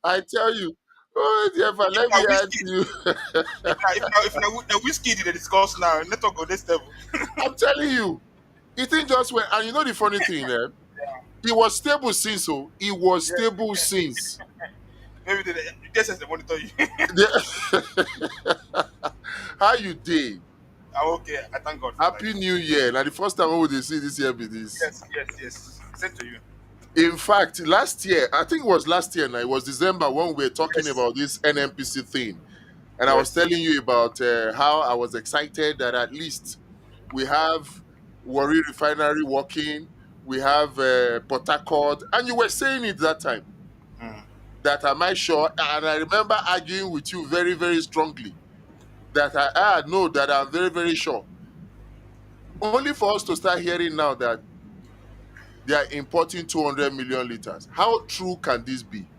I tell you, oh, Jeff, If let na me ask whiskey, you. if na whiskey they discuss now, network go next level. I'm telling you, it ain't just when, and you know the funny thing, it was stable since, so it was Yeah, stable since. maybe the DSS they monitor you. How you did? I'm okay. I thank God for Happy life. New Year. Now the first time we will see this year be this. Yes, yes, yes. Same to you. In fact, last year, I think it was last year now, it was December when we were talking Yes, about this NNPC thing. And I was yes. telling you about how I was excited that at least we have Warri Refinery working, we have Port Harcourt, and you were saying it that time Mm. that am I sure? And I remember arguing with you very, very strongly that I know that I'm very, very sure. Only for us to start hearing now that they are importing 200 million liters. How true can this be?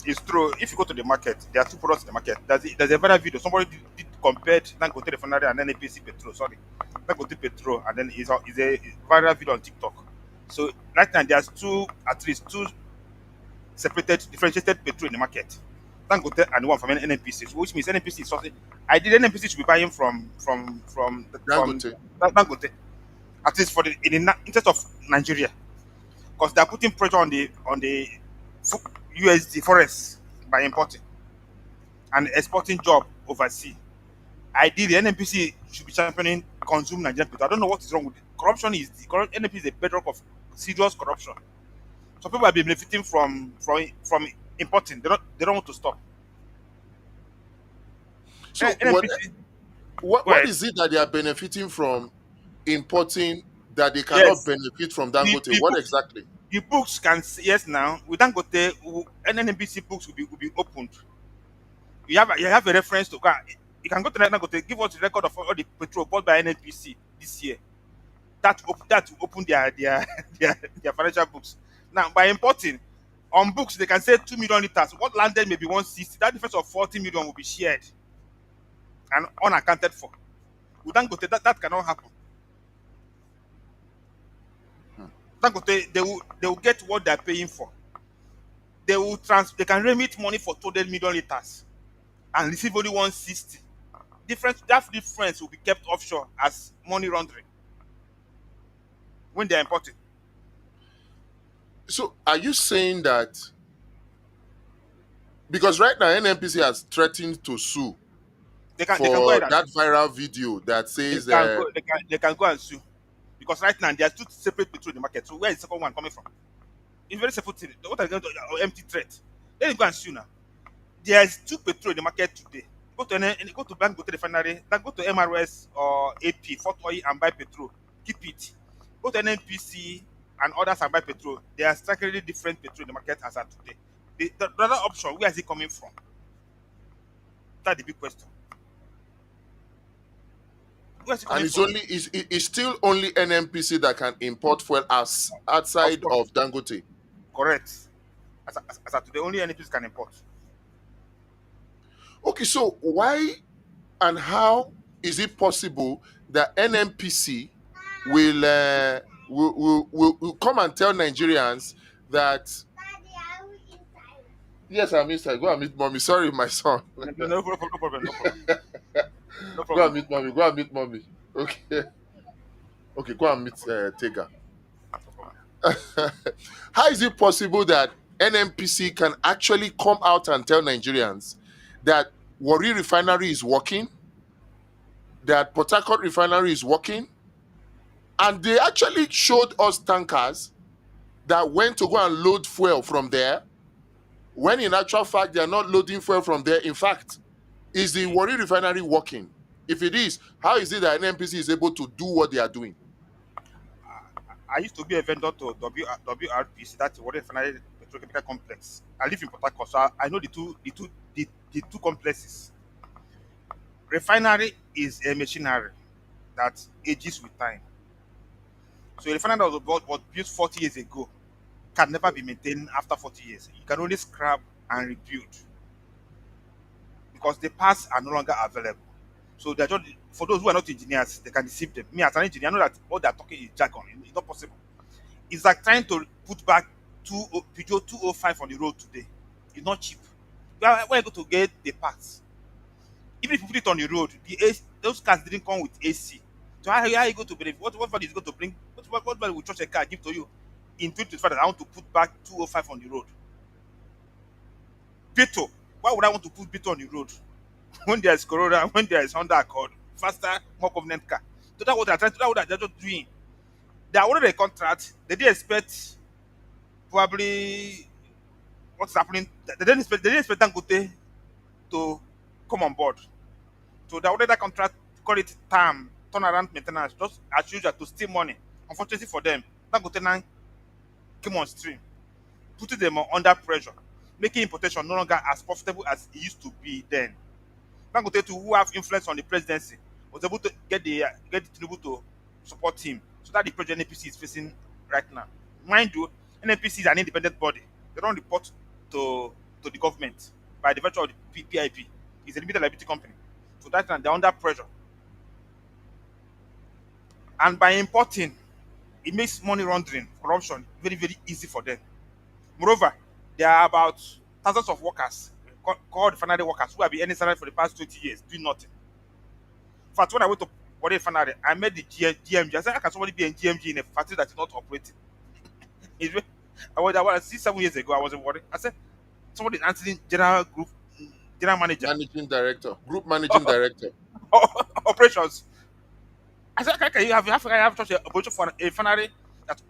It's true. If you go to the market, there are two products in the market. There's a viral video. Somebody did compared Dangote Refinery and NNPC petrol. Sorry, Dangote petrol, and then is a viral video on TikTok. So right now there's at least two separated, differentiated petrol in the market. Dangote and one from NNPC, which means NNPC is something. I did NNPC should be buying from Dangote. Dangote, at least for the interest of Nigeria, because they are putting pressure on the USD forex by importing and exporting job overseas. Ideally, NNPC should be championing consume Nigerian petrol. I don't know what is wrong with it. Corruption is NNPC is a bedrock of serious corruption. So people have been benefiting from importing. They don't want to stop. So NNPC, go what ahead. is it that they are benefiting from importing that they cannot Yes, benefit from the, Dangote? the What books exactly? the books can yes now with Dangote NNPC books will be opened. You have a reference to car. You can go to Dangote, give us the record of all the petrol bought by NNPC this year. That will open their their financial books. Now by importing on books they can say 2 million liters. What landed maybe 160. That difference of 40 million will be shared and unaccounted for. With Dangote that cannot happen. Hmm. Dangote they will get what they are paying for. They can remit money for 200 million liters and receive only 160. That difference will be kept offshore as money laundering when they are importing. So are you saying that because right now NNPC has threatened to sue They can go for ahead and that sue. viral video that They says can go they can go and sue because right now there are two separate petrol in the market. So where is the second one coming from? It's very simple thing. What are they going to empty threat? Let them go and sue now. There is two petrol in the market today. Go to Bank, go to refinery, then go to MRS or AP, Fort Oil and buy petrol. Keep it. Go to NNPC and others and buy petrol. There are strikingly different petrol in the market as at today. The other option, where is it coming from? That's the big question. Where is it and coming from? it's still only NNPC that can import fuel as Of outside of course. Dangote. Correct. As at today, only NNPC can import. Okay, so why and how is it possible that NNPC will come and tell Nigerians that yes, I'm inside. Go and meet mommy. Sorry, my son. No problem, no problem, no problem. No Go and problem. meet mommy. Go and meet mommy. Okay, okay. Go and meet Tega. No problem. How is it possible that NNPC can actually come out and tell Nigerians that Warri Refinery is working, that Port Harcourt Refinery is working, and they actually showed us tankers that went to go and load fuel from there, when in actual fact they are not loading fuel from there. In fact, is the Warri Refinery working? If it is, how is it that NNPC is able to do what they are doing? I used to be a vendor to WRPC, that's Warri Refinery Petrochemical Complex. I live in Port Harcourt, so I know the two complexes. Refinery is a machinery that ages with time. So a refinery that was built 40 years ago can never be maintained after 40 years. You can only scrap and rebuild because the parts are no longer available. So they're just for those who are not engineers, they can deceive them. Me as an engineer, I know that what they're talking is jargon. It's not possible. It's like trying to put back Peugeot 205 on the road today. It's not cheap. Where are you going to get the parts? Even if you put it on the road, those cars didn't come with AC. So how are you going to benefit? What value is it going to bring? What value will such a car give to you in 2025 that I want to put back 205 on the road? Beto. Why would I want to put Beto on the road when there is Corolla, when there is Honda Accord, faster, more convenient car? So that's what they're trying to, that's what they're just doing. They awarded a contract. They didn't expect probably what's happening. They didn't expect Dangote to come on board. So they awarded that contract, call it term, turnaround maintenance, just as usual to steal money. Unfortunately for them, Dangote now came on stream, putting them under pressure, making importation no longer as profitable as it used to be then. Dangote too, who have influence on the presidency, was able to get the Tinubu to support him. So that the project NNPC is facing right now. Mind you, NNPC is an independent body. They don't report to the government by the virtue of the PIP. It's a limited liability company. So that they're under pressure. And by importing, it makes money laundering, corruption very, very easy for them. Moreover, there are about thousands of workers, called refinery workers, who have been earning salary for the past 20 years, doing nothing. In fact, when I went to Warri Refinery, I met the GMG. I said, how can somebody be in GMG in a factory that is not operating? I was 6, 7 years ago, I was in Warri. I said, somebody answering general manager, Managing director, group managing director. operations. I said, okay, you have such a operation for a refinery that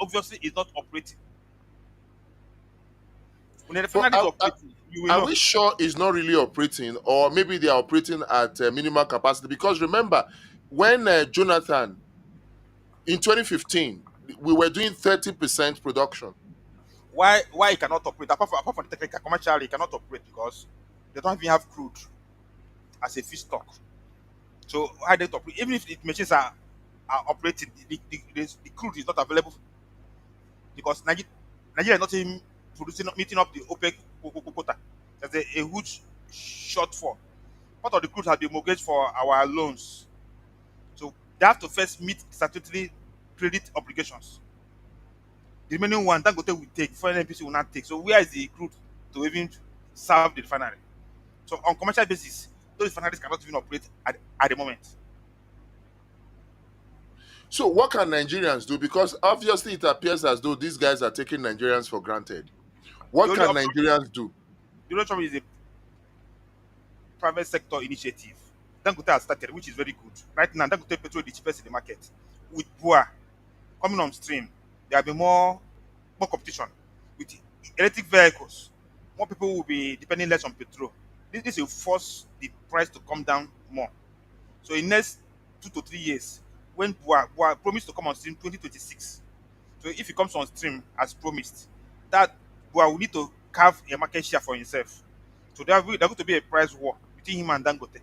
obviously is not operating. When a But refinery is operating, you will are know. we sure it's not really operating, or maybe they are operating at minimal capacity? Because remember, when Jonathan in 2015, we were doing 30% production. Why it cannot operate? Apart from the technical, commercially, it cannot operate because they don't even have crude as a feedstock. So how they operate? Even if the machines are operating, the crude is not available because Nigeria is not even producing, not meeting up the OPEC quota. There's a huge shortfall. Part of the crude has been mortgaged for our loans, so they have to first meet statutory credit obligations. The remaining one, Dangote will take, before NNPC will not take. So where is the crude to even serve the refinery? So on commercial basis, those refineries cannot even operate at the moment. So what can Nigerians do? Because obviously it appears as though these guys are taking Nigerians for granted. The What only can option, Nigerians do? the only option is a private sector initiative. Dangote has started, which is very good. Right now, Dangote petrol is the cheapest in the market. With Bua coming on stream, there will be more competition. With electric vehicles, more people will be depending less on petrol. This will force the price to come down more. So in next 2 to 3 years, when Bua promised to come on stream 2026, so if it comes on stream as promised, that Bua will need to carve a market share for himself. So there going to be a price war between him and Dangote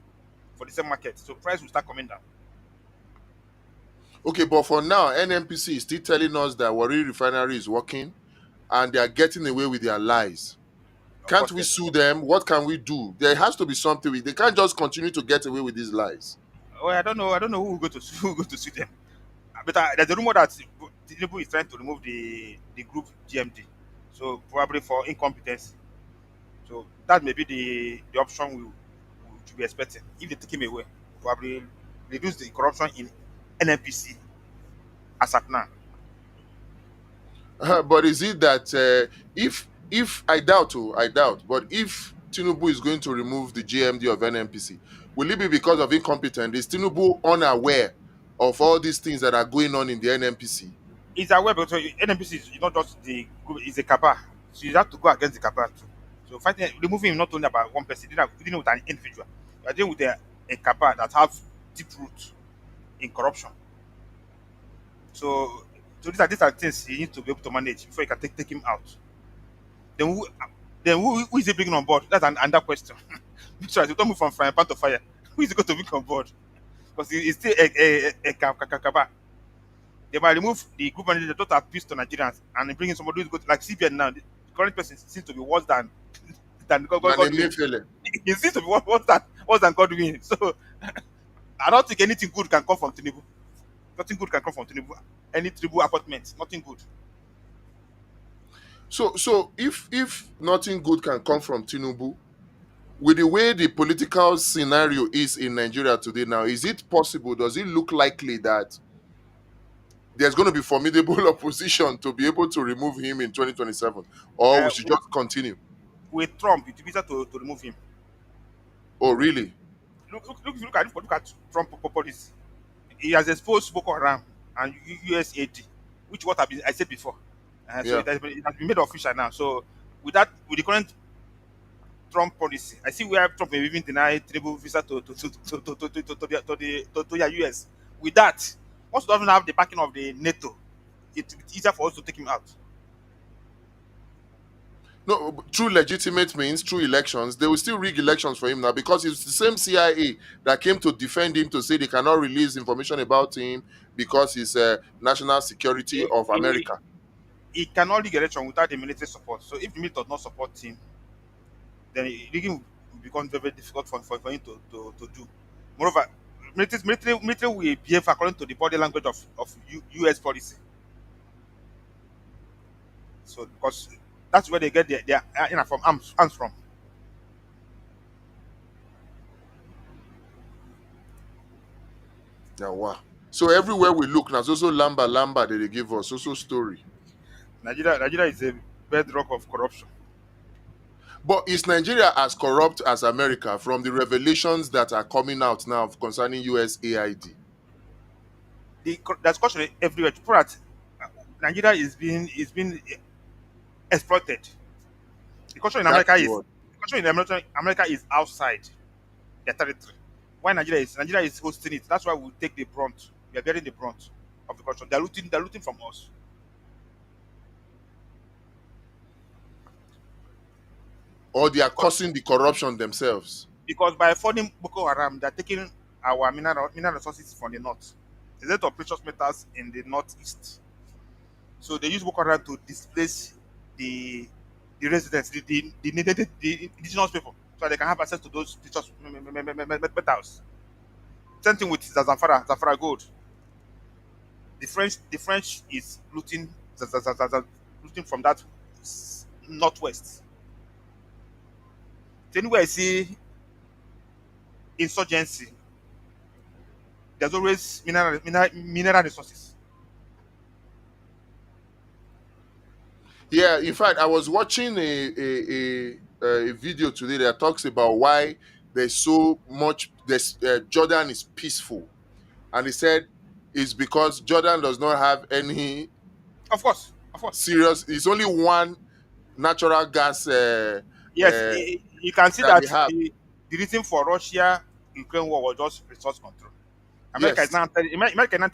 for the same market. So price will start coming down. Okay, but for now, NNPC is still telling us that Warri Refinery is working and they are getting away with their lies. Of Can't course, we sue them? What can we do? There has to be something. They can't just continue to get away with these lies. well, I don't know. I don't know who will go to who will go to sue them. But there's a rumor that Tinubu is trying to remove the group GMD. So probably for incompetence. So that may be the option we should be expecting. If they take him away, probably reduce the corruption in NNPC as at now. But is it that if I doubt, I doubt, but if Tinubu is going to remove the GMD of NNPC, will it be because of incompetence? Is Tinubu unaware of all these things that are going on in the NNPC? It's aware, but NNPC is not just the group; it's a kappa. So you have to go against the kappa too. So fighting, removing him not only about one person, dealing with an individual. You are dealing with a kappa that have deep roots in corruption. So these are things you need to be able to manage before you can take him out. Then who is he bringing on board? That's another question. Because you don't move from frying pan to fire. Who is he going to bring on board? Because it's still a kaba. They might remove the group manager that don't appeal to Nigerians and bring in somebody who's good like CBN now. The current person seems to be worse than Than Godwin. Emefiele. He seems to be worse than Godwin. So I don't think anything good can come from Tinubu. Nothing good can come from Tinubu. Any Tinubu appointment, nothing good. So if nothing good can come from Tinubu, with the way the political scenario is in Nigeria today now, is it possible? Does it look likely that there's going to be formidable opposition to be able to remove him in 2027, or Uh, we should with, just continue? with Trump, it's easier to remove him. Oh, really? Look at Trump policy. He has exposed Boko Haram and USAD, which what I said before. So Yeah. it has been made official now. So with that, with the current Trump policy, I see where Trump may even deny Tinubu visa to the US. With that, once we don't have the backing of the NATO, it's easier for us to take him out. No, through legitimate means, through elections, they will still rig elections for him now because it's the same CIA that came to defend him to say they cannot release information about him because he's national security He, of he, America. he cannot lead election without the military support. So if the military does not support him, then rigging will become very, very difficult for him to do. Moreover, military will behave according to the body language of US policy. So because that's where they get their from arms from. Now, wow. So everywhere we look now, it's also lamba lamba that they give us, also story. Nigeria is a bedrock of corruption. But is Nigeria as corrupt as America from the revelations that are coming out now concerning US AID? There's corruption everywhere. To put that, Nigeria is being exploited. The culture in That America is is what. the culture in America is outside their territory. Why Nigeria is hosting it. That's why we take the brunt. We are bearing the brunt of the culture. They're looting from us. Or they are Because causing the corruption themselves. because by funding Boko Haram, they're taking our mineral resources from the north. There's a lot of precious metals in the northeast. So they use Boko Haram to displace the the residents, the indigenous people, so they can have access to those precious metals. Same thing with Zamfara gold. The French is looting from that northwest. So anywhere I see insurgency, there's always mineral resources. Yeah, in fact, I was watching a video today that talks about why there's so much. Jordan is peaceful, and he said it's because Jordan does not have any Of course, of course. serious. It's only one natural gas Yes, you can see that that they have. the reason for Russia Ukraine war was just resource control. Yes, America now tell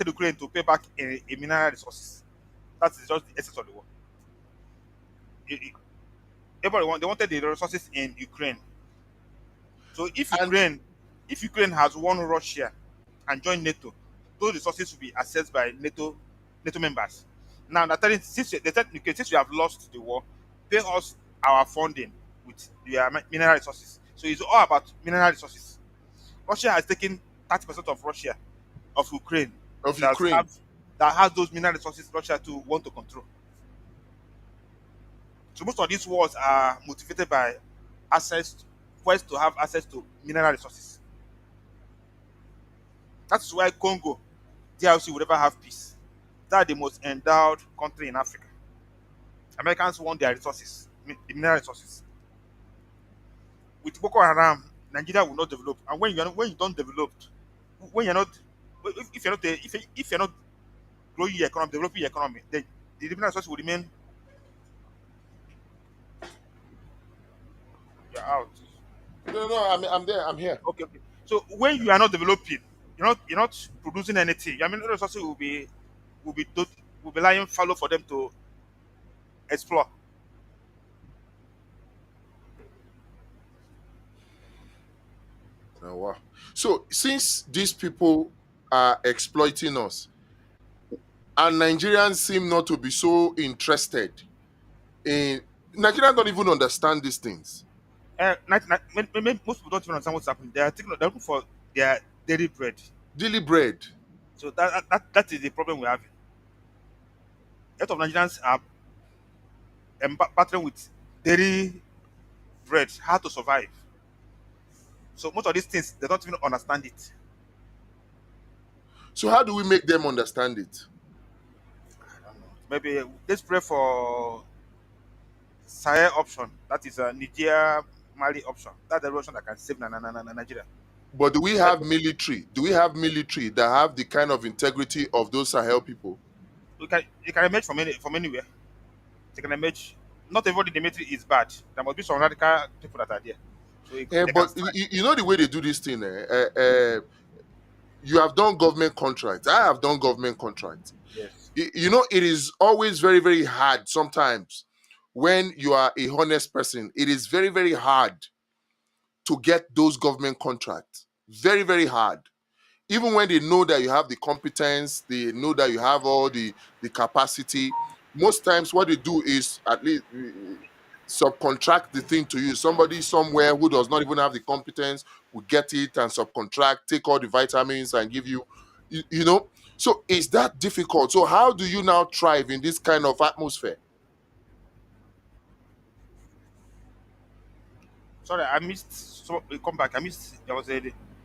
Ukraine to pay back a mineral resources. That is just the essence of the war. It- they wanted the resources in Ukraine. So and if Ukraine has won Russia and joined NATO, those resources will be accessed by NATO members. Now they're telling they said okay, since we have lost the war, pay us our funding with their mineral resources. So it's all about mineral resources. Russia has taken 30% of Russia of Ukraine of that Ukraine. have that has those mineral resources Russia to want to control. So most of these wars are motivated by access quest to have access to mineral resources. That's why Congo, DRC will never have peace. They are the most endowed country in Africa. Americans want their resources, the mineral resources. With Boko Haram, Nigeria will not develop. And when you don't develop, when you're not if you're not if you're not growing your economy, developing your economy, then the mineral resources will remain. You're out. No, no, I'm there. I'm here. Okay, okay. So when you are not developing, you're not producing anything. I mean, resources will be tot- will be lying fallow for them to explore. Oh, wow. So since these people are exploiting us, and Nigerians seem not to be so interested in, Nigerians don't even understand these things. Most people don't even understand what's happening. They're looking for their dairy bread. Daily bread. So that is the problem we have. A lot of Nigerians are battling with dairy bread, how to survive. So most of these things they don't even understand it. So how do we make them understand it? Maybe let's pray for Sahel option. That is a Nigeria Mali option. That's the option that can save Nigeria. But do we Let's have military? Do we have military that have the kind of integrity of those Sahel people? you can emerge from anywhere. You can emerge. Not everybody in the military is bad. There must be some radical people that are there. So they can But strike. you know the way they do this thing. You have done government contracts. I have done government contracts. Yes. You know, it is always very, very hard sometimes when you are a honest person. It is very, very hard to get those government contracts. Very, very hard. Even when they know that you have the competence, they know that you have all the capacity. Most times, what they do is at least subcontract the thing to you. Somebody somewhere who does not even have the competence will get it and subcontract, take all the vitamins and give you, you know. So is that difficult? So how do you now thrive in this kind of atmosphere? Sorry, I missed. So come back. I missed. There was a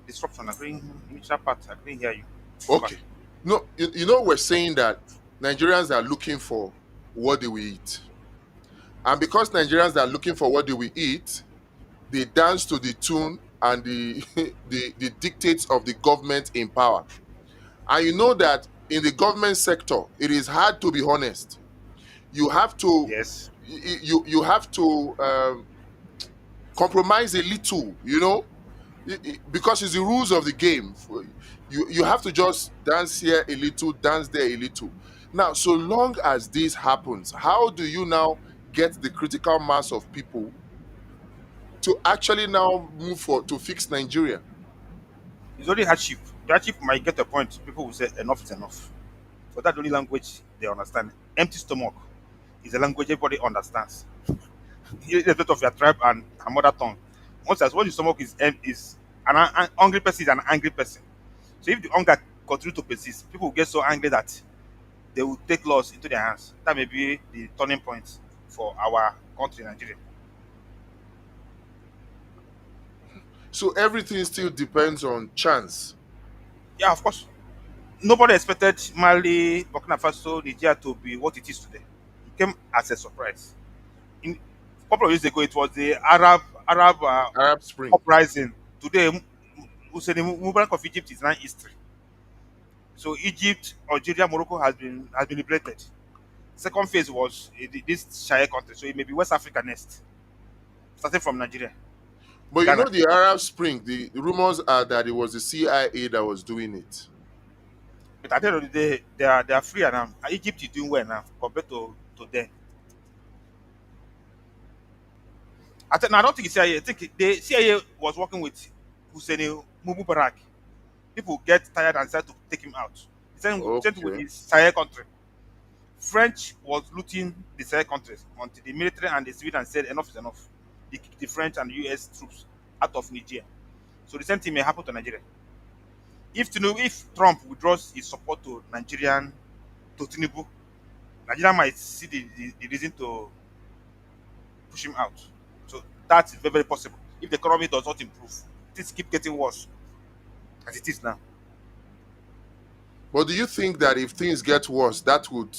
disruption. I couldn't miss that part. I couldn't hear you. Come back. Okay. No, we're saying that Nigerians are looking for what they will eat. And because Nigerians are looking for what they will eat, they dance to the tune and the the dictates of the government in power. And you know that in the government sector, it is hard to be honest. You have to Yes. you have to compromise a little, because it's the rules of the game. You have to just dance here a little, dance there a little. Now, so long as this happens, how do you now get the critical mass of people to actually now move for to fix Nigeria? It's only hardship. The hardship might get a point. People will say enough is enough. So that's the only language they understand. Empty stomach is a language everybody understands. Irrespective of your tribe and her mother tongue. Once as what the stomach is an hungry person is an angry person. So if the hunger continue to persist, people will get so angry that they will take laws into their hands. That may be the turning point for our country, Nigeria. So everything still depends on chance. Yeah, of course. Nobody expected Mali, Burkina Faso, Nigeria to be what it is today. It came as a surprise. In a couple of years ago, it was the Arab Arab Spring. uprising. Today, Hussein Mubarak of Egypt is now history. So Egypt, Algeria, Morocco has been liberated. Second phase was this Shire country, so it may be West Africa next, starting from Nigeria, But you know Ghana. the Arab Spring, the rumors are that it was the CIA that was doing it. But at the end of the day, they are free now. Egypt is doing well now compared to them. No, I don't think it's CIA. I think the CIA was working with Hussein Mubarak. People get tired and decide to take him out. Same thing with Okay. the Sahel country. French was looting the Sahel countries until the military and the civilians said enough is enough. They kicked the French and the US troops out of Nigeria. So the same thing may happen to Nigeria. If Trump withdraws his support to Tinubu, Nigeria might see the reason to push him out. So that's very, very possible. If the economy does not improve, things keep getting worse as it is now. But do you think that if things get worse, that would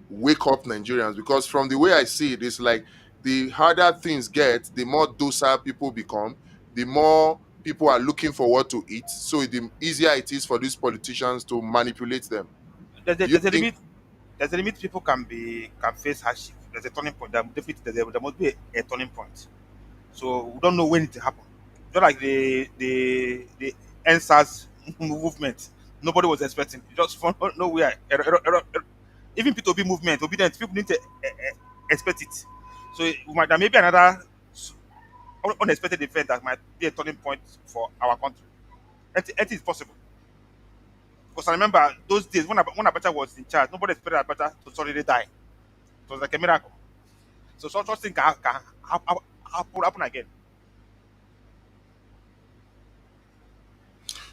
wake up Nigerians? Because from the way I see it, it's like the harder things get, the more docile people become, the more people are looking for what to eat. So the easier it is for these politicians to manipulate them. There's a, Do you there's a think? limit. There's a limit. People can face hardship. There's a turning point. Definitely there must be a turning point. So we don't know when it will happen. Just like the NSAS movement, nobody was expecting. Just from nowhere, even P2B movement, obedient people need to expect it. So there may be another unexpected event that might be a turning point for our country. It is possible. Because I remember those days when Abacha was in charge, nobody expected Abacha to suddenly die. It was like a miracle. So such thing can happen again.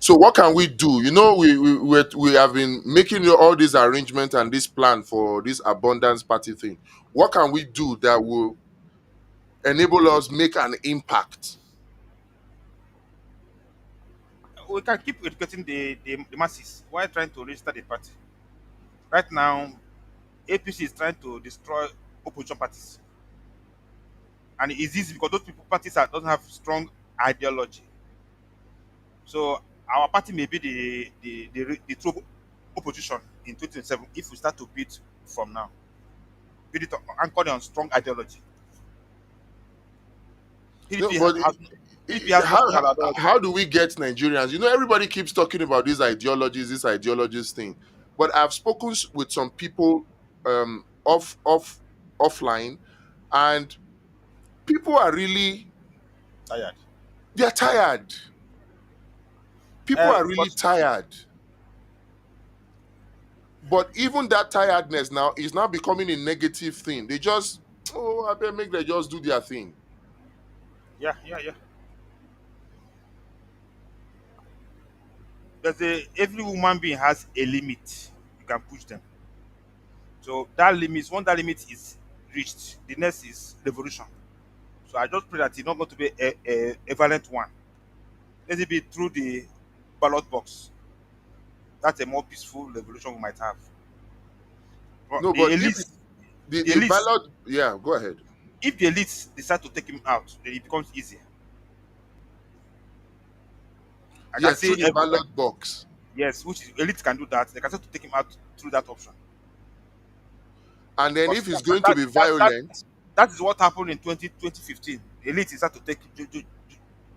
So what can we do? We have been making all these arrangements and this plan for this abundance party thing. What can we do that will enable us make an impact? We can keep educating the masses while trying to register the party. Right now, APC is trying to destroy opposition parties, and it's easy because those people parties that don't have strong ideology. So our party may be the true opposition in 2027 if we start to build from now. Build it anchored on strong ideology. No, PDP but has PDP has no how, strong how ideology. how do we get Nigerians? Everybody keeps talking about these ideologies, this ideologies thing. But I've spoken with some people offline, and people are really Tired. they're tired. People are really Because tired. But even that tiredness now is now becoming a negative thing. They just, oh, I better make them just do their thing. yeah, yeah, yeah. Every human being has a limit. You can push them. So that limit, once that limit is reached, the next is revolution. So I just pray that it's not going to be a violent one. Let it be through the ballot box. That's a more peaceful revolution we might have. But No, but if the the elites, ballot, yeah, go ahead. if the elites decide to take him out, then it becomes easier. I can Yes, through say the ballot box. yes, which is elites can do that. They can start to take him out through that option. And then Because if it's going to be that violent, that is what happened in 2015. Elites start to take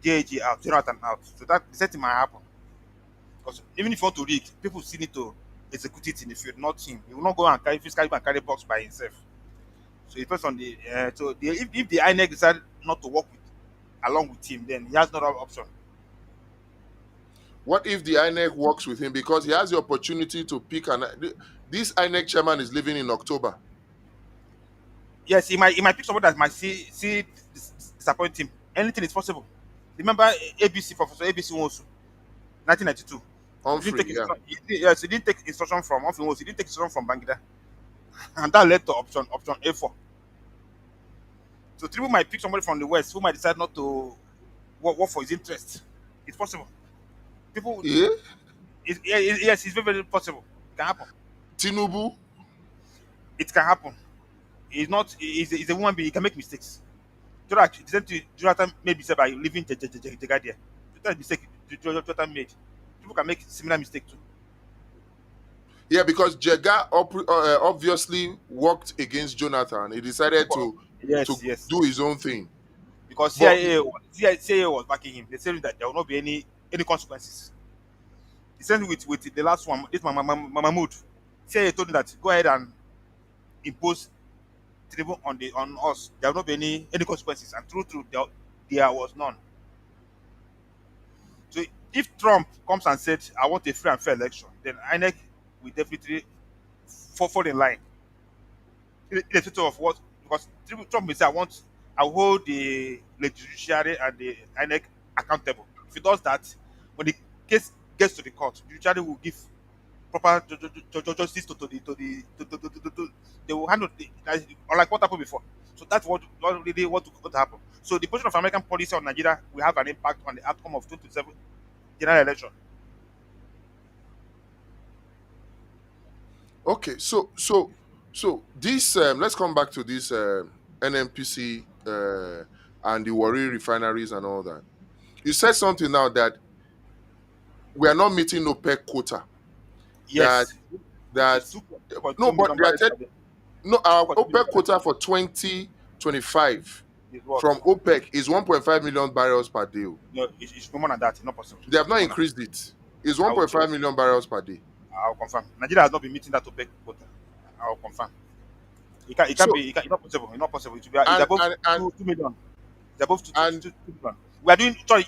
JAG out, Jonathan out. So that the same thing might happen. Because even if you want to rig, people still need to execute it in the field, not him. He will not go and carry physically and carry box by himself. So it depends on if the INEC decide not to work with along with him, then he has no other option. what if the INEC works with him because he has the opportunity to pick an. This INEC chairman is leaving in October. Yes, he might pick someone that might disappoint him. Anything is possible. Remember ABC Professor ABC Nwosu, 1992. He didn't Humphrey, take yeah. instruction. Yes, he didn't take instruction from Humphrey Nwosu. He didn't take instruction from Bangida, and that led to option A4. So Tinubu might pick somebody from the west who might decide not to work for his interest. It's possible. People, Yeah. yes, it's very, very possible. It can happen. Tinubu. It can happen. He's not. He's a woman being. He can make mistakes. Jonathan maybe said by leaving Jagadia. That mistake Jonathan made. People can make similar mistake too. Yeah, because Jega obviously worked against Jonathan. He decided to Yes, yes, do his own thing. because But CIA was backing him. They said that there will not be any consequences. The same with the last one. This Mahmoud. CIA told him that go ahead and impose tribute on us. There will not be any consequences, and through there was none. So if Trump comes and said, "I want a free and fair election," then INEC will definitely fall in line. Irrespective of what, because Trump may say, I hold the judiciary and the INEC accountable. If he does that, when the case gets to the court, the judiciary will give proper justice to they will handle unlike what happened before. So that's what really what to happen. So the position of American policy on Nigeria will have an impact on the outcome of 2027 general election. okay, so this let's come back to this NNPC and the Warri refineries and all that. You said something now that we are not meeting OPEC quota. That Yes, which is that 2.2 no, but million they are barrels per day. no, our 2.2 million OPEC barrels quota for 2025 is what? from OPEC is 1.5 million barrels per day. No, it's no more than that. It's not possible. They have No not more than increased it. It's I will 1.5 check. million barrels per day. I'll confirm. Nigeria has not been meeting that OPEC quota. I'll confirm. It can't So be. It's not possible. It's not possible. It's and above and and 2 million. It's above and 2 million. We are doing. Sorry,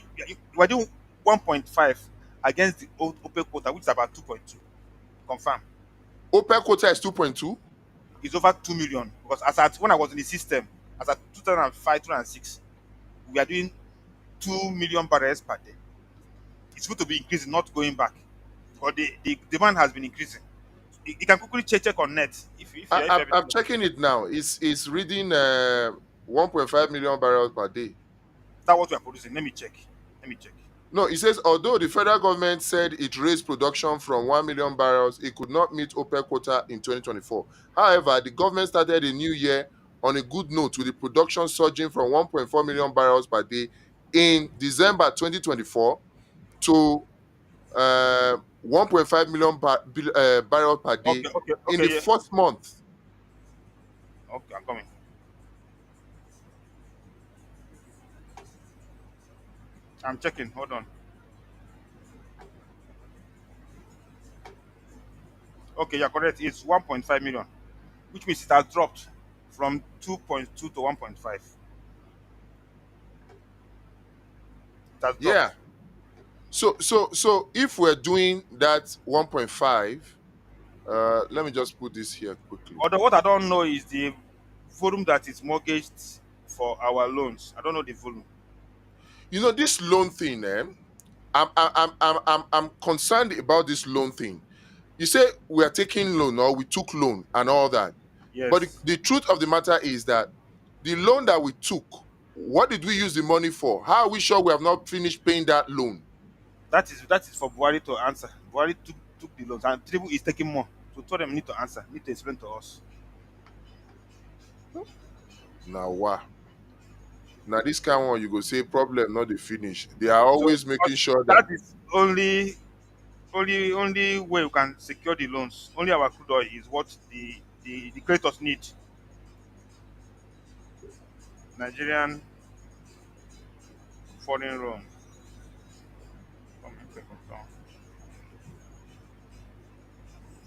we are doing 1.5 against the old OPEC quota, which is about 2.2. Confirm. OPEC quota is 2.2. It's over 2 million because as at when I was in the system, as at 2005, 2006, we are doing 2 million barrels per day. it's going to be increasing, not going back. But the demand has been increasing. You can quickly check on net if you I'm everything. checking it now. It's reading 1.5 million barrels per day. That's what we are producing. Let me check. Let me check. No, it says although the federal government said it raised production from 1 million barrels, it could not meet OPEC quota in 2024. However, the government started a new year on a good note with the production surging from 1.4 million barrels per day in December 2024 to 1.5 million barrels per day Okay, okay, in okay, the yeah. first month. Okay, I'm coming. I'm checking. Hold on. Okay, you're correct. It's 1.5 million, which means it has dropped from 2.2 to 1.5. It has Yeah. dropped. So if we're doing that 1.5, let me just put this here quickly. Although what I don't know is the volume that is mortgaged for our loans. I don't know the volume. You know, this loan thing, I'm concerned about this loan thing. You say we are taking loan or we took loan and all that. But Yes, the truth of the matter is that the loan that we took, what did we use the money for? How are we sure we have not finished paying that loan? that is for Buhari to answer. Buhari took the loans, and Tribu is taking more. So tell them need to answer, need to explain to us. Now, wow. Now, this kind of one, you go say problem, not the finish. They are So always making sure that, that is only way we can secure the loans. Only our crude oil is what the creditors need. Nigerian foreign loan.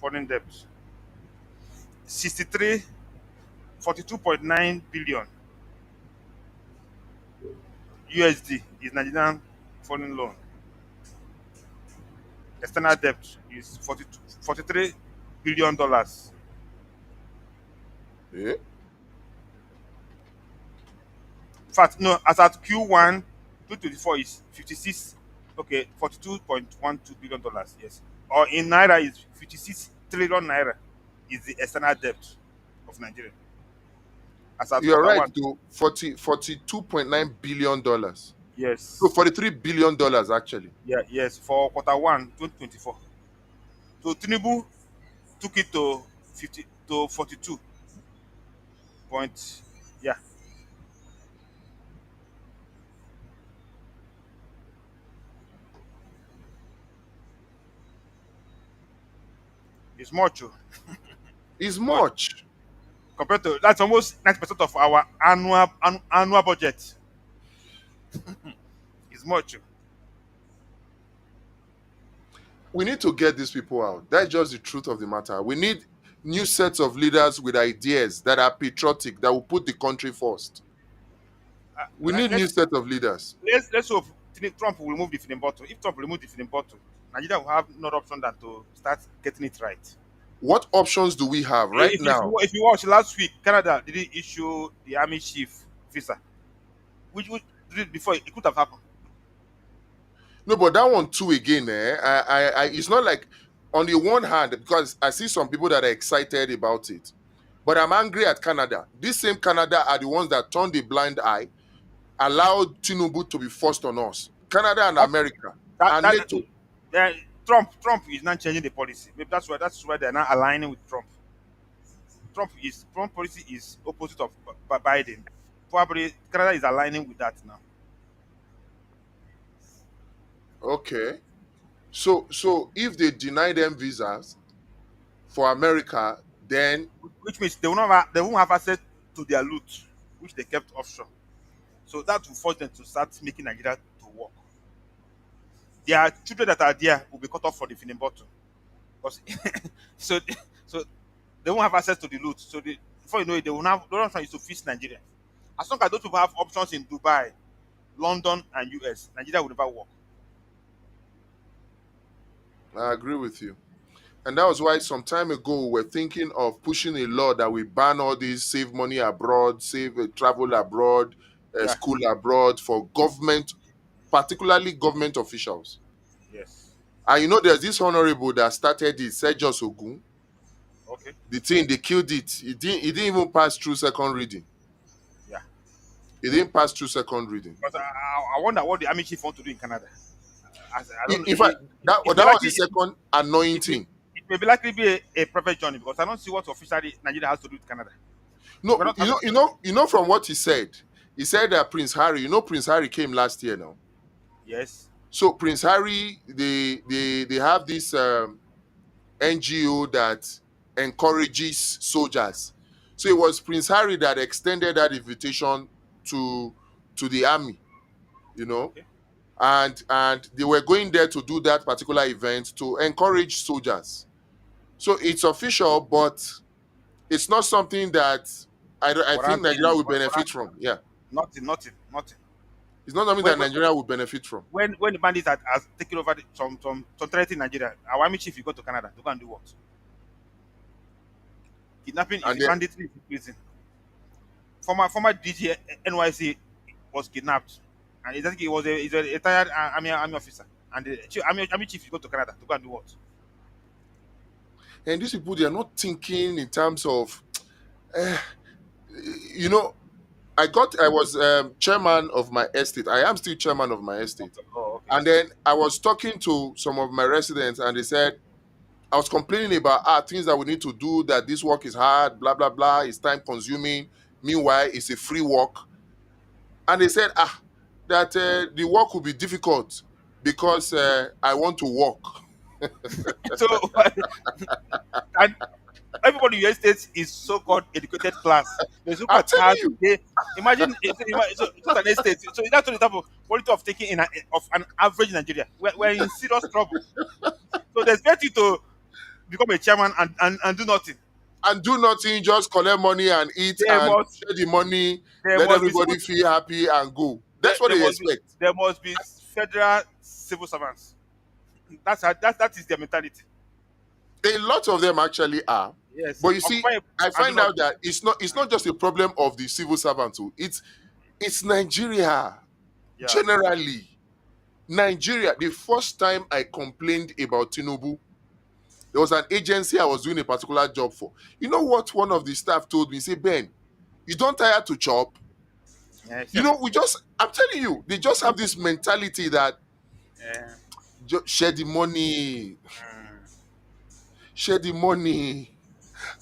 Foreign debt. 63 42.9 billion USD is Nigerian foreign loan. External debt is 43 billion dollars. eh? In fact, no, as at Q1 2024 is 56, okay, $42.12 billion. Yes. Or in Naira is 56 trillion Naira is the external debt of Nigeria. As at You're quarter right, one. to 42.9 billion dollars. No, Yes. $43 billion actually. Yeah, yes. For quarter one, 2024. So Tinubu took it to 50 to 42 point. Yeah, it's much. Oh. Is Much. much. Compared to that's almost 90% of our annual budget. It's much. Oh. We need to get these people out. That's just the truth of the matter. We need new sets of leaders with ideas that are patriotic, that will put the country first. We need new Let's set of leaders. let's hope Trump will remove the feeding bottle. If Trump remove the feeding bottle, Nigeria will have no option than to start getting it right. What options do we have right now? If you watch last week, Canada didn't issue the army chief visa, which did it before it could have happened. No, but that one too again, it's not like on the one hand, because I see some people that are excited about it, but I'm angry at Canada. This same Canada are the ones that turned a blind eye, allowed Tinubu to be forced on us. Canada and That America that, and that, NATO. that Trump is not changing the policy. Maybe that's why they're not aligning with Trump. Trump policy is opposite of Biden. Probably Canada is aligning with that now, Okay. So if they deny them visas for America, then which means they won't have access to their loot, which they kept offshore. So that will force them to start making Nigeria to work. Their children that are there will be cut off for the feeding bottle. Because so so they won't have access to the loot. So before you know it, they will have the option is to feast Nigeria. As long as those people have options in Dubai, London, and US, Nigeria will never work. I agree with you. And that was why some time ago we were thinking of pushing a law that we ban all these save money abroad, save travel abroad, Yeah. school abroad for government, particularly government officials. Yes. And there's this honorable that started it, Sejos Ogun. Okay. The thing, they killed it. It didn't even pass through second reading. Yeah. It didn't pass through second reading. But I wonder what the army chief want to do in Canada. I In, don't know. in fact, that, It may that was the likely second annoying it may, thing. it may be likely be a private journey because I don't see what officially Nigeria has to do with Canada. We're No, not having. from what he said that Prince Harry, Prince Harry came last year now. Yes. So Prince Harry, they have this NGO that encourages soldiers. So it was Prince Harry that extended that invitation to the army, you know, Okay. and they were going there to do that particular event to encourage soldiers. So it's official, but it's not something that I What I'm think saying, Nigeria will benefit from. Yeah, nothing. it's not something When that Nigeria will benefit from. when the bandits has taken over some territory in Nigeria, our army chief will go to Canada to go and do what? Kidnapping is And a then banditry is increasing. Former DG NYC was kidnapped, and I think he was he's a retired army officer, and the army chief will go to Canada to go and do what? these people, they are not thinking in terms of, eh, you know, I was chairman of my estate. I am still chairman of my estate. Okay. Oh, okay. And then I was talking to some of my residents, and they said, I was complaining about things that we need to do, that this work is hard, blah, blah, blah, it's time consuming. Meanwhile, it's a free work. And they said, that the work will be difficult because I want to work. So and everybody in the States is so-called educated class. They look I'm at telling how you. they imagine. It's not an estate. So that's the type of quality of taking of an average Nigeria. We're in serious trouble. So they expect you to become a chairman and do nothing. And do nothing, just collect money and eat There and must share the money, there let must be civil everybody feel happy and go. there, That's what there they must be expect. there must be federal civil servants. That is their mentality. A lot of them actually are. Yes. But you see, Occupy I and do find out nothing. that it's not just a problem of the civil servants. It's Nigeria Yeah. generally. Nigeria. The first time I complained about Tinubu, there was an agency I was doing a particular job for. You know what one of the staff told me? Say, Ben, you don't tire to chop. Yeah. Sure. I'm telling you, they just have this mentality that Yeah. share the money, Mm. share the money.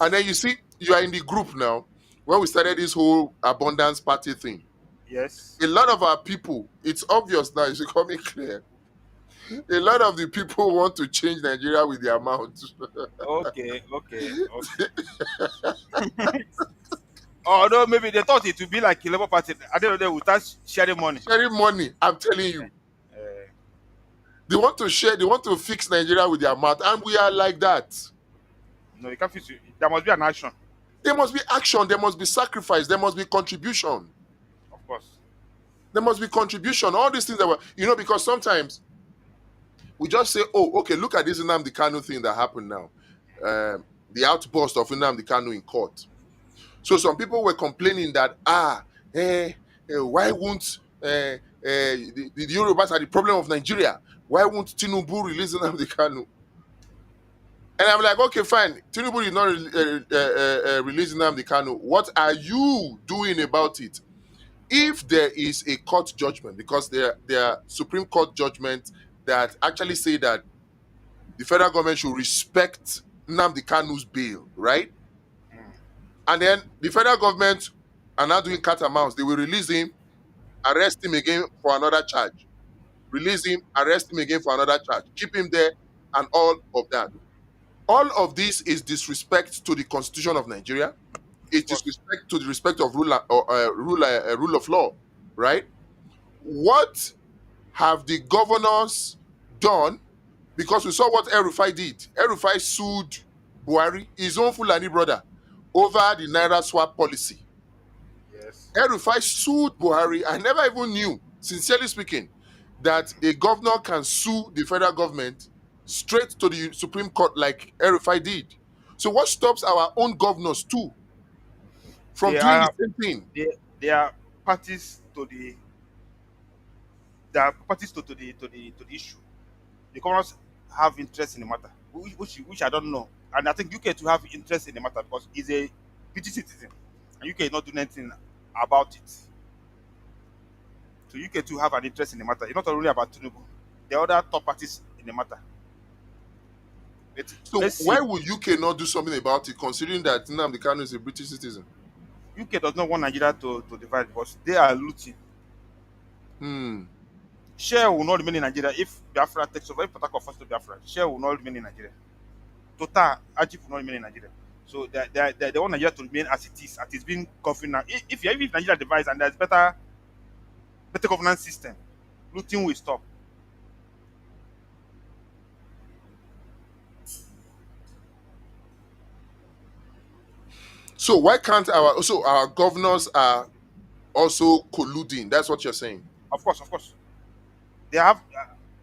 And then you see, you are in the group now. When we started this whole abundance party thing, Yes. a lot of our people, it's obvious now, it's becoming clear. A lot of the people want to change Nigeria with their mouth. Okay. Okay. Okay. Although maybe they thought it would be like a Labour Party. At the end of the day, we start sharing money. Sharing money, I'm telling you. Uh, They want to fix Nigeria with their mouth, and we are like that. no, you can't fix it. There must be an action, There must be action, there must be sacrifice, there must be contribution. of course. There must be contribution. All these things that were, because sometimes we just say, oh, okay, look at this Nnamdi Kanu thing that happened now. The outburst of Nnamdi Kanu in court. So some people were complaining that, why won't the Yorubas are the problem of Nigeria? Why won't Tinubu release Nnamdi Kanu? And I'm like, okay, fine. Tinubu is not releasing Nnamdi Kanu. What are you doing about it? If there is a court judgment, because there are Supreme Court judgments that actually say that the federal government should respect Nnamdi Kanu's bail, right? Mm. And then the federal government are now doing cat and mouse. They will release him, arrest him again for another charge. Release him, arrest him again for another charge. Keep him there and all of that. All of this is disrespect to the Constitution of Nigeria. Of It's course. disrespect to the respect of rule of law, right? What have the governors done? Because we saw what El-Rufai did. El-Rufai sued Buhari, his own Fulani brother, over the Naira swap policy. Yes. El-Rufai sued Buhari. I never even knew, sincerely speaking, that a governor can sue the federal government straight to the Supreme Court like El-Rufai did. So what stops our own governors too from They doing the are same thing? they are parties to the they are parties to the issue. The governors have interest in the matter, which I don't know. And I think UK to have interest in the matter because he's a British citizen, and UK is not doing anything about it. So UK to have an interest in the matter. It's not only about Tinubu. There are other top parties in the matter. So Let's why see. would UK not do something about it, considering that Nnamdi Kanu is a British citizen? UK does not want Nigeria to divide because they are looting. Hmm. Share will not remain in Nigeria if Biafra takes over. If Port Harcourt falls to Biafra, share will not remain in Nigeria. Total, Ajip will not remain in Nigeria. So they want Nigeria to remain as it is, as it's being governed now. If Nigeria divides and there's better governance system, looting will stop. So why can't our governors are also colluding? That's what you're saying. Of course, they have.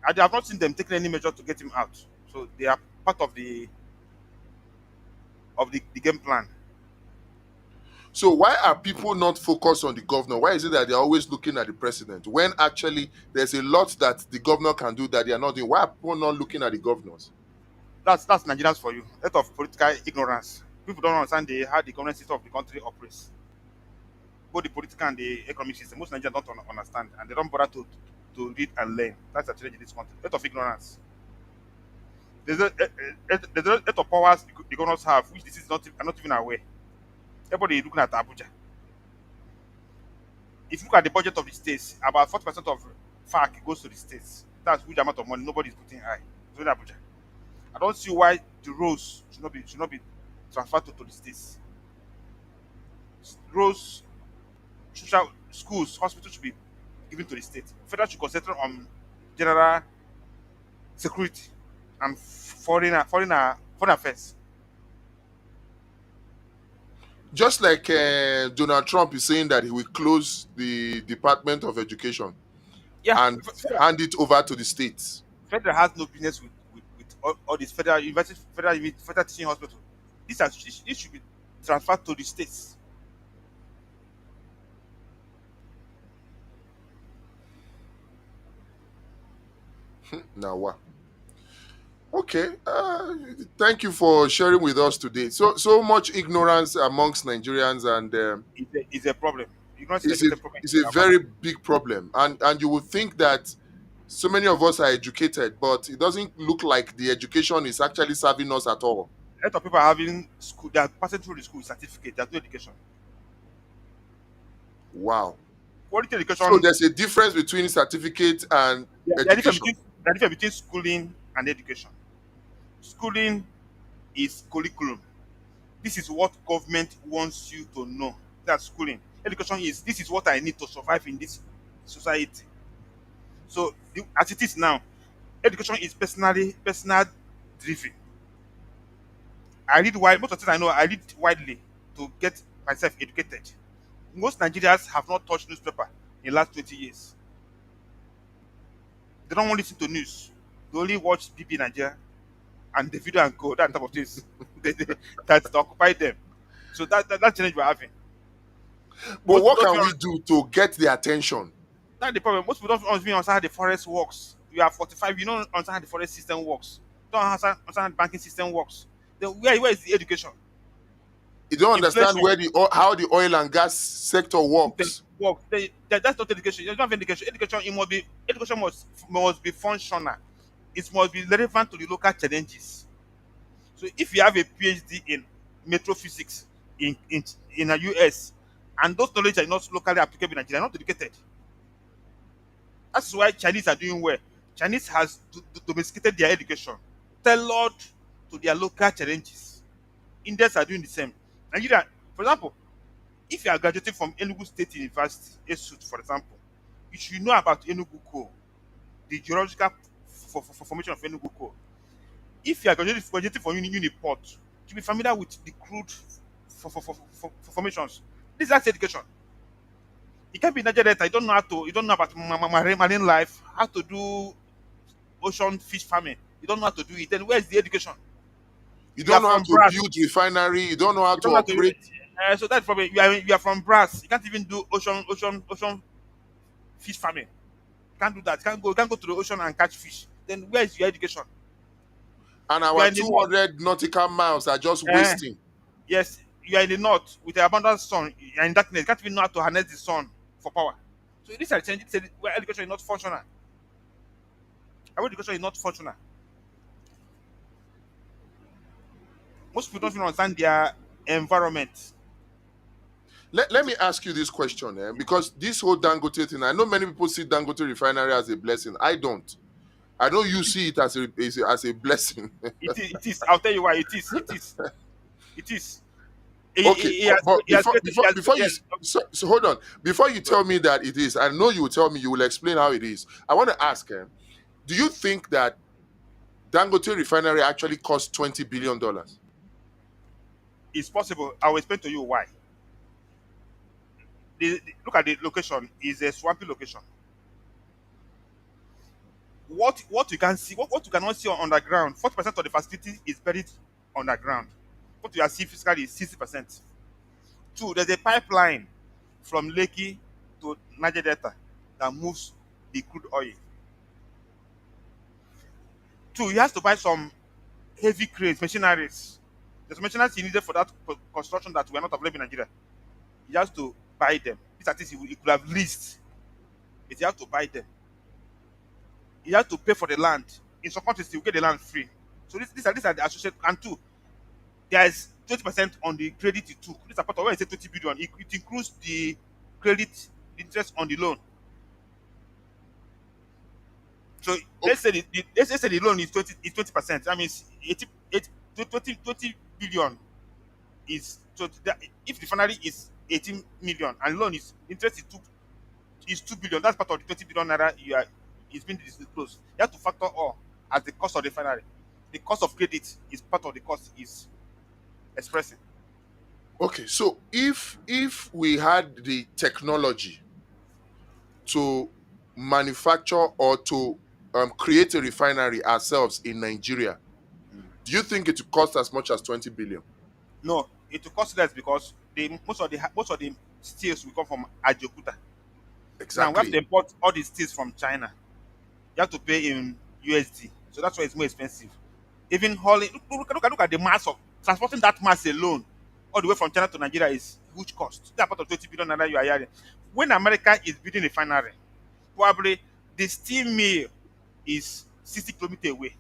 I have not seen them taking any measure to get him out. So they are part of the game plan. So why are people not focused on the governor? Why is it that they're always looking at the president when actually there's a lot that the governor can do that they are not doing? Why are people not looking at the governors? That's Nigerians for you. A lot of political ignorance. People don't understand how the governance system of the country operates. Both the political and the economic system. Most Nigerians don't understand, and they don't bother to read and learn. That's a challenge in this country. A lot of ignorance. There's a lot of powers the governors have, which this is not are not even aware. Everybody is looking at Abuja. If you look at the budget of the states, about 40% of FAC goes to the states. That's a huge amount of money. Nobody is putting high. It's only Abuja. I don't see why the roads should not be transferred to the states. Roads, social schools, hospitals should be given to the state. Federal should concentrate on general security and foreign affairs. Just like Donald Trump is saying that he will close the Department of Education Yeah, and hand it over to the states. federal has no business with all these federal universities, federal teaching hospital. This should be transferred to the states. Now what? Okay. Thank you for sharing with us today. So much ignorance amongst Nigerians, and Is a problem. You don't see it's a educated problem it's in a our very country. big problem. And you would think that so many of us are educated, but it doesn't look like the education is actually serving us at all. A lot of people are having school. They are passing through the school with certificate. There's no education. Wow. Quality So education. there's a difference between certificate and There are different education. between there are different between schooling and education. Schooling is curriculum. This is what government wants you to know. That's schooling. Education is this is what I need to survive in this society. So as it is now, education is personal driven. I read wide most of the things I know. I read widely to get myself educated. Most Nigerians have not touched newspaper in the last 20 years. They don't want to listen to news. They only watch BB Nigeria and the video and go that type of things that occupy them. So that challenge we're having. But Most people what don't can even we do to get their attention? that's the problem. Most people don't even understand how the forest works. You are 45, you don't understand how the forest system works. You don't understand how the banking system works. Then where is the education? You don't understand Inflation where how the oil and gas sector system works. works. That's not education. You don't have education. Education must be functional. It must be relevant to the local challenges. So if you have a PhD in metrophysics in the US and those knowledge are not locally applicable in Nigeria, not educated. That's why Chinese are doing well. Chinese has domesticated their education, tailored to their local challenges. Indians are doing the same. Nigeria, for example, if you are graduating from Enugu State University, ESUT, for example, you should know about Enugu Coal, the geological formation of Enugu Coal. If you are graduating from Uniport, you should be familiar with the crude formations. This is education. You can't be in Nigeria. You don't know about marine life, how to do ocean fish farming. You don't know how to do it. Then where's the education? You You are don't know how from to brass. build refinery. You don't know how You to don't know how to. operate. So that's probably you are from brass. You can't even do ocean fish farming. You can't do that. You can't go to the ocean and catch fish. then where is your education? And You are our in the north. 200 nautical miles are just Eh, wasting. yes, you are in the north with the abundant sun. You are in darkness. You can't even know how to harness the sun for power. So these are changes where education is not functional. Our education is not functional. Most people don't even understand their environment. Let me ask you this question, because this whole Dangote thing, I know many people see Dangote refinery as a blessing. I don't. I know you see it as a blessing. It is. I'll tell you why. It is. It is. It is. Okay, but He has created. He has, before you yes. so hold on. Before you tell me that it is, I know you will tell me, you will explain how it is. I want to ask, do you think that Dangote refinery actually cost $20 billion? It's possible. I will explain to you why. Look at the location. It's a swampy location. What you can see, what you cannot see on underground, 40% of the facility is buried underground. What you are seeing physically is 60%. Two, there's a pipeline from Lekki to Niger Delta that moves the crude oil. Two, he has to buy some heavy cranes, machineries. There's machineries he needed for that construction that we are not available in Nigeria. He has to buy them. These are things he could have leased, but he has to buy them. He has to pay for the land. In some countries, he will get the land free. So these are the associated. And two, there is 20% on the credit he took. This is a part of when I say 20 billion. It includes the credit interest on the loan. So let's say let's say the loan is 20%. That means 20 billion is so that if the refinery is 18 million and loan is interest is 2 billion, that's part of the 20 billion naira you are is being disclosed. You have to factor all as the cost of the refinery. The cost of credit is part of the cost is expressing. Okay, so if we had the technology to manufacture or to create a refinery ourselves in Nigeria, do you think it would cost as much as 20 billion? No, it will cost less because most of the steels will come from Ajokuta. Now we have to Exactly. import all the steels from China. You have to pay in USD, so that's why it's more expensive. Even hauling, look at the mass of transporting that mass alone, all the way from China to Nigeria is huge cost. That part of 20 billion naira you are hearing. When America is building a refinery, probably the steel mill is 60 kilometers away.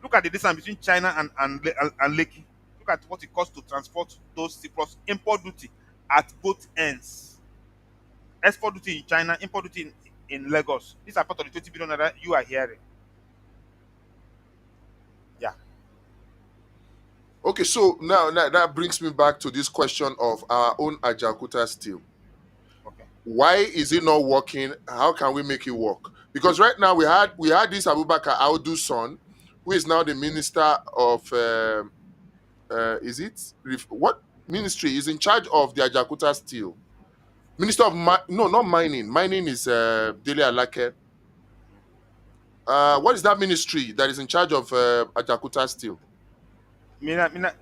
Look at the distance between China and Lekki. Look at what it costs to transport those steel plus import duty at both ends. Export duty in China, import duty in Lagos. These are part of the 20 billion naira you are hearing. Yeah. Okay, so now that brings me back to this question of our own Ajakuta steel. Okay. Why is it not working? How can we make it work? Because right now we had this Abubakar Audu son, who is now the minister of is it what ministry is in charge of the Ajakuta steel? Minister of no, not mining. Mining is Dele Alake. What is that ministry that is in charge of Ajakuta steel?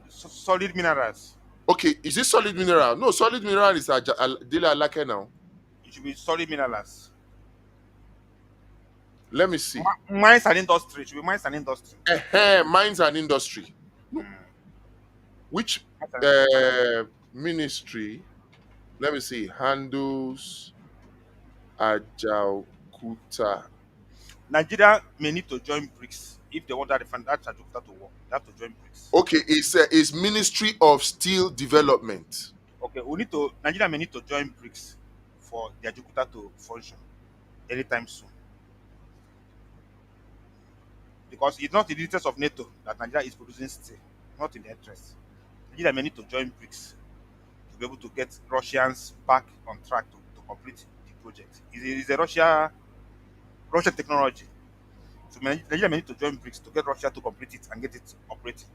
Solid minerals. Okay, is it solid mineral? No, solid mineral is Dele Alake now. It should be solid minerals. Let me see. Mines and industry. It should be mines and industry. Mines and industry. No, Mm. which Mines and- uh, ministry? Let me see. Handles Ajakuta. Nigeria may need to join BRICS if they want that Ajakuta to work. They have to join BRICS. Okay, it's Ministry of Steel Development. Okay, Nigeria may need to join BRICS for the Ajakuta to function anytime soon. Because it's not in the interest of NATO that Nigeria is producing steel, not in the interest. Nigeria may need to join BRICS to be able to get Russians back on track to complete the project. It's a Russian technology. So Nigeria may need to join BRICS to get Russia to complete it and get it operating.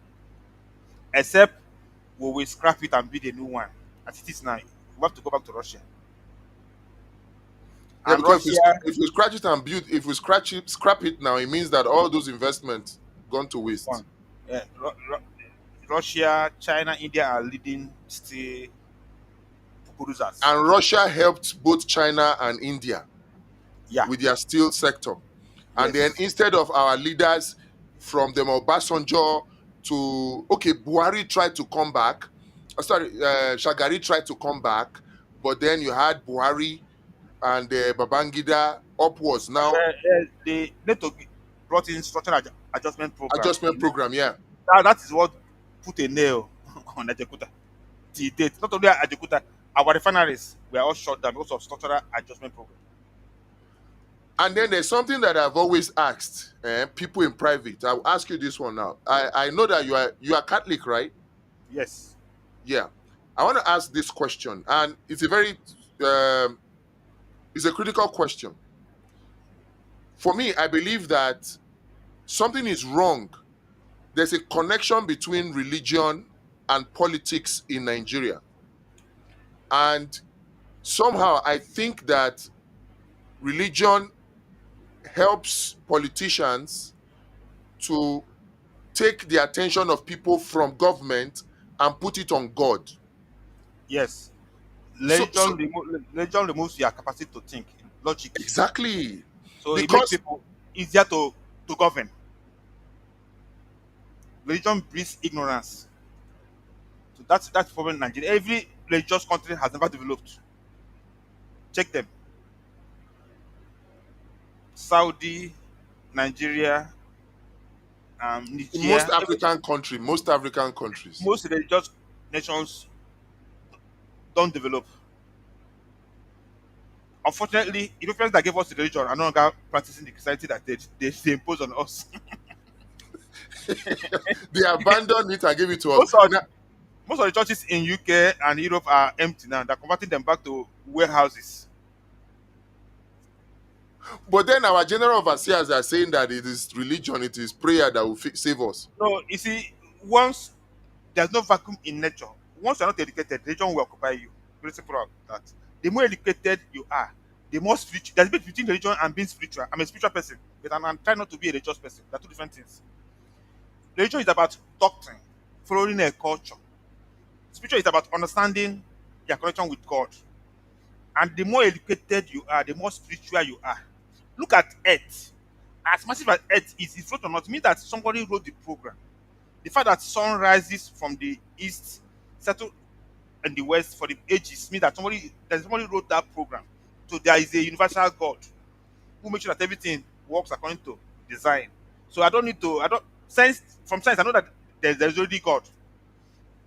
Except we will scrap it and build a new one. As it is now, we have to go back to Russia. Yeah, And because Russia, if we scratch it and build, if we scrap it now, it means that all those investments gone to is waste. one. Russia, China, India are leading steel producers. And Russia helped both China and India Yeah, with their steel sector. And then Yes. instead of our leaders from the Obasanjo to, okay, Buhari tried to come back. Sorry, Shagari tried to come back, but then you had Buhari and Babangida upwards now. They need to brought in structural adjustment program. Adjustment program, yeah. That is what put a nail on Ajakuta. Till date, not only Ajakuta, our refineries were all shut down because of structural adjustment program. And then there's something that I've always asked people in private. I'll ask you this one now. I know that you are Catholic, right? Yes. Yeah. I want to ask this question, and it's a very it's a critical question. For me, I believe that something is wrong. There's a connection between religion and politics in Nigeria. And somehow I think that religion helps politicians to take the attention of people from government and put it on God. Yes. So Religion removes your capacity to think, logic. exactly, So it makes because people easier to govern. Religion breeds ignorance. So that's the problem in Nigeria. Every religious country has never developed. Check them. Saudi, Nigeria, in most Nigeria, African country, most African countries. most religious nations don't develop. Unfortunately, Europeans that gave us the religion are no longer practicing the Christianity that they impose on us. They abandoned it and gave it to us. most of Now, most of the churches in UK and Europe are empty now. They're converting them back to warehouses. but then our general overseers are saying that it is religion, it is prayer that will save us. So you see, once there's no vacuum in nature, once you're not educated, religion will occupy you. Very simple as that. The more educated you are, the more spiritual. There's a bit between religion and being spiritual. I'm a spiritual person, but I'm trying not to be a religious person. They're two different things. Religion is about doctrine, following a culture. Spiritual is about understanding your connection with God. And the more educated you are, the more spiritual you are. Look at Earth. As massive as Earth is, it's not mean that somebody wrote the program. The fact that sun rises from the east, settle in the west for the ages means that somebody wrote that program. So there is a universal God who makes sure that everything works according to design. So I don't science from science I know that there's already God.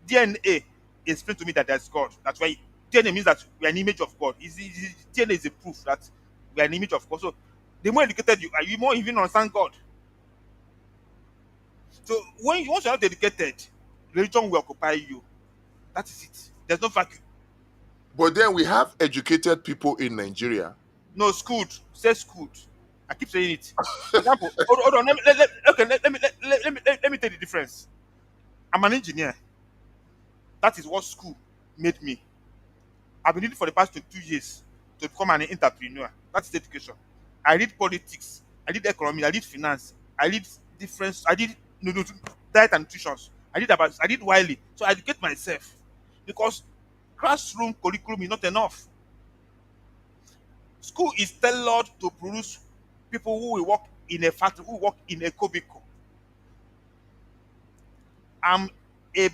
DNA explained to me that there's God. That's why DNA means that we are an image of God. DNA is a proof that we are an image of God. So the more educated you are, you more even understand God. So once you're not educated, religion will occupy you. That is it. There's no vacuum. But then we have educated people in Nigeria. No, schooled. Say schooled. I keep saying it. For example, hold on. Okay, let me tell you the difference. I'm an engineer. That is what school made me. I've been doing it for the past 22 years to become an entrepreneur. That's education. I did politics. I did economy. I did finance. I did difference. I did diet and nutrition. I did Wiley. So I educate myself because classroom curriculum is not enough. School is tailored to produce people who will work in a factory, who work in a cubicle. I'm a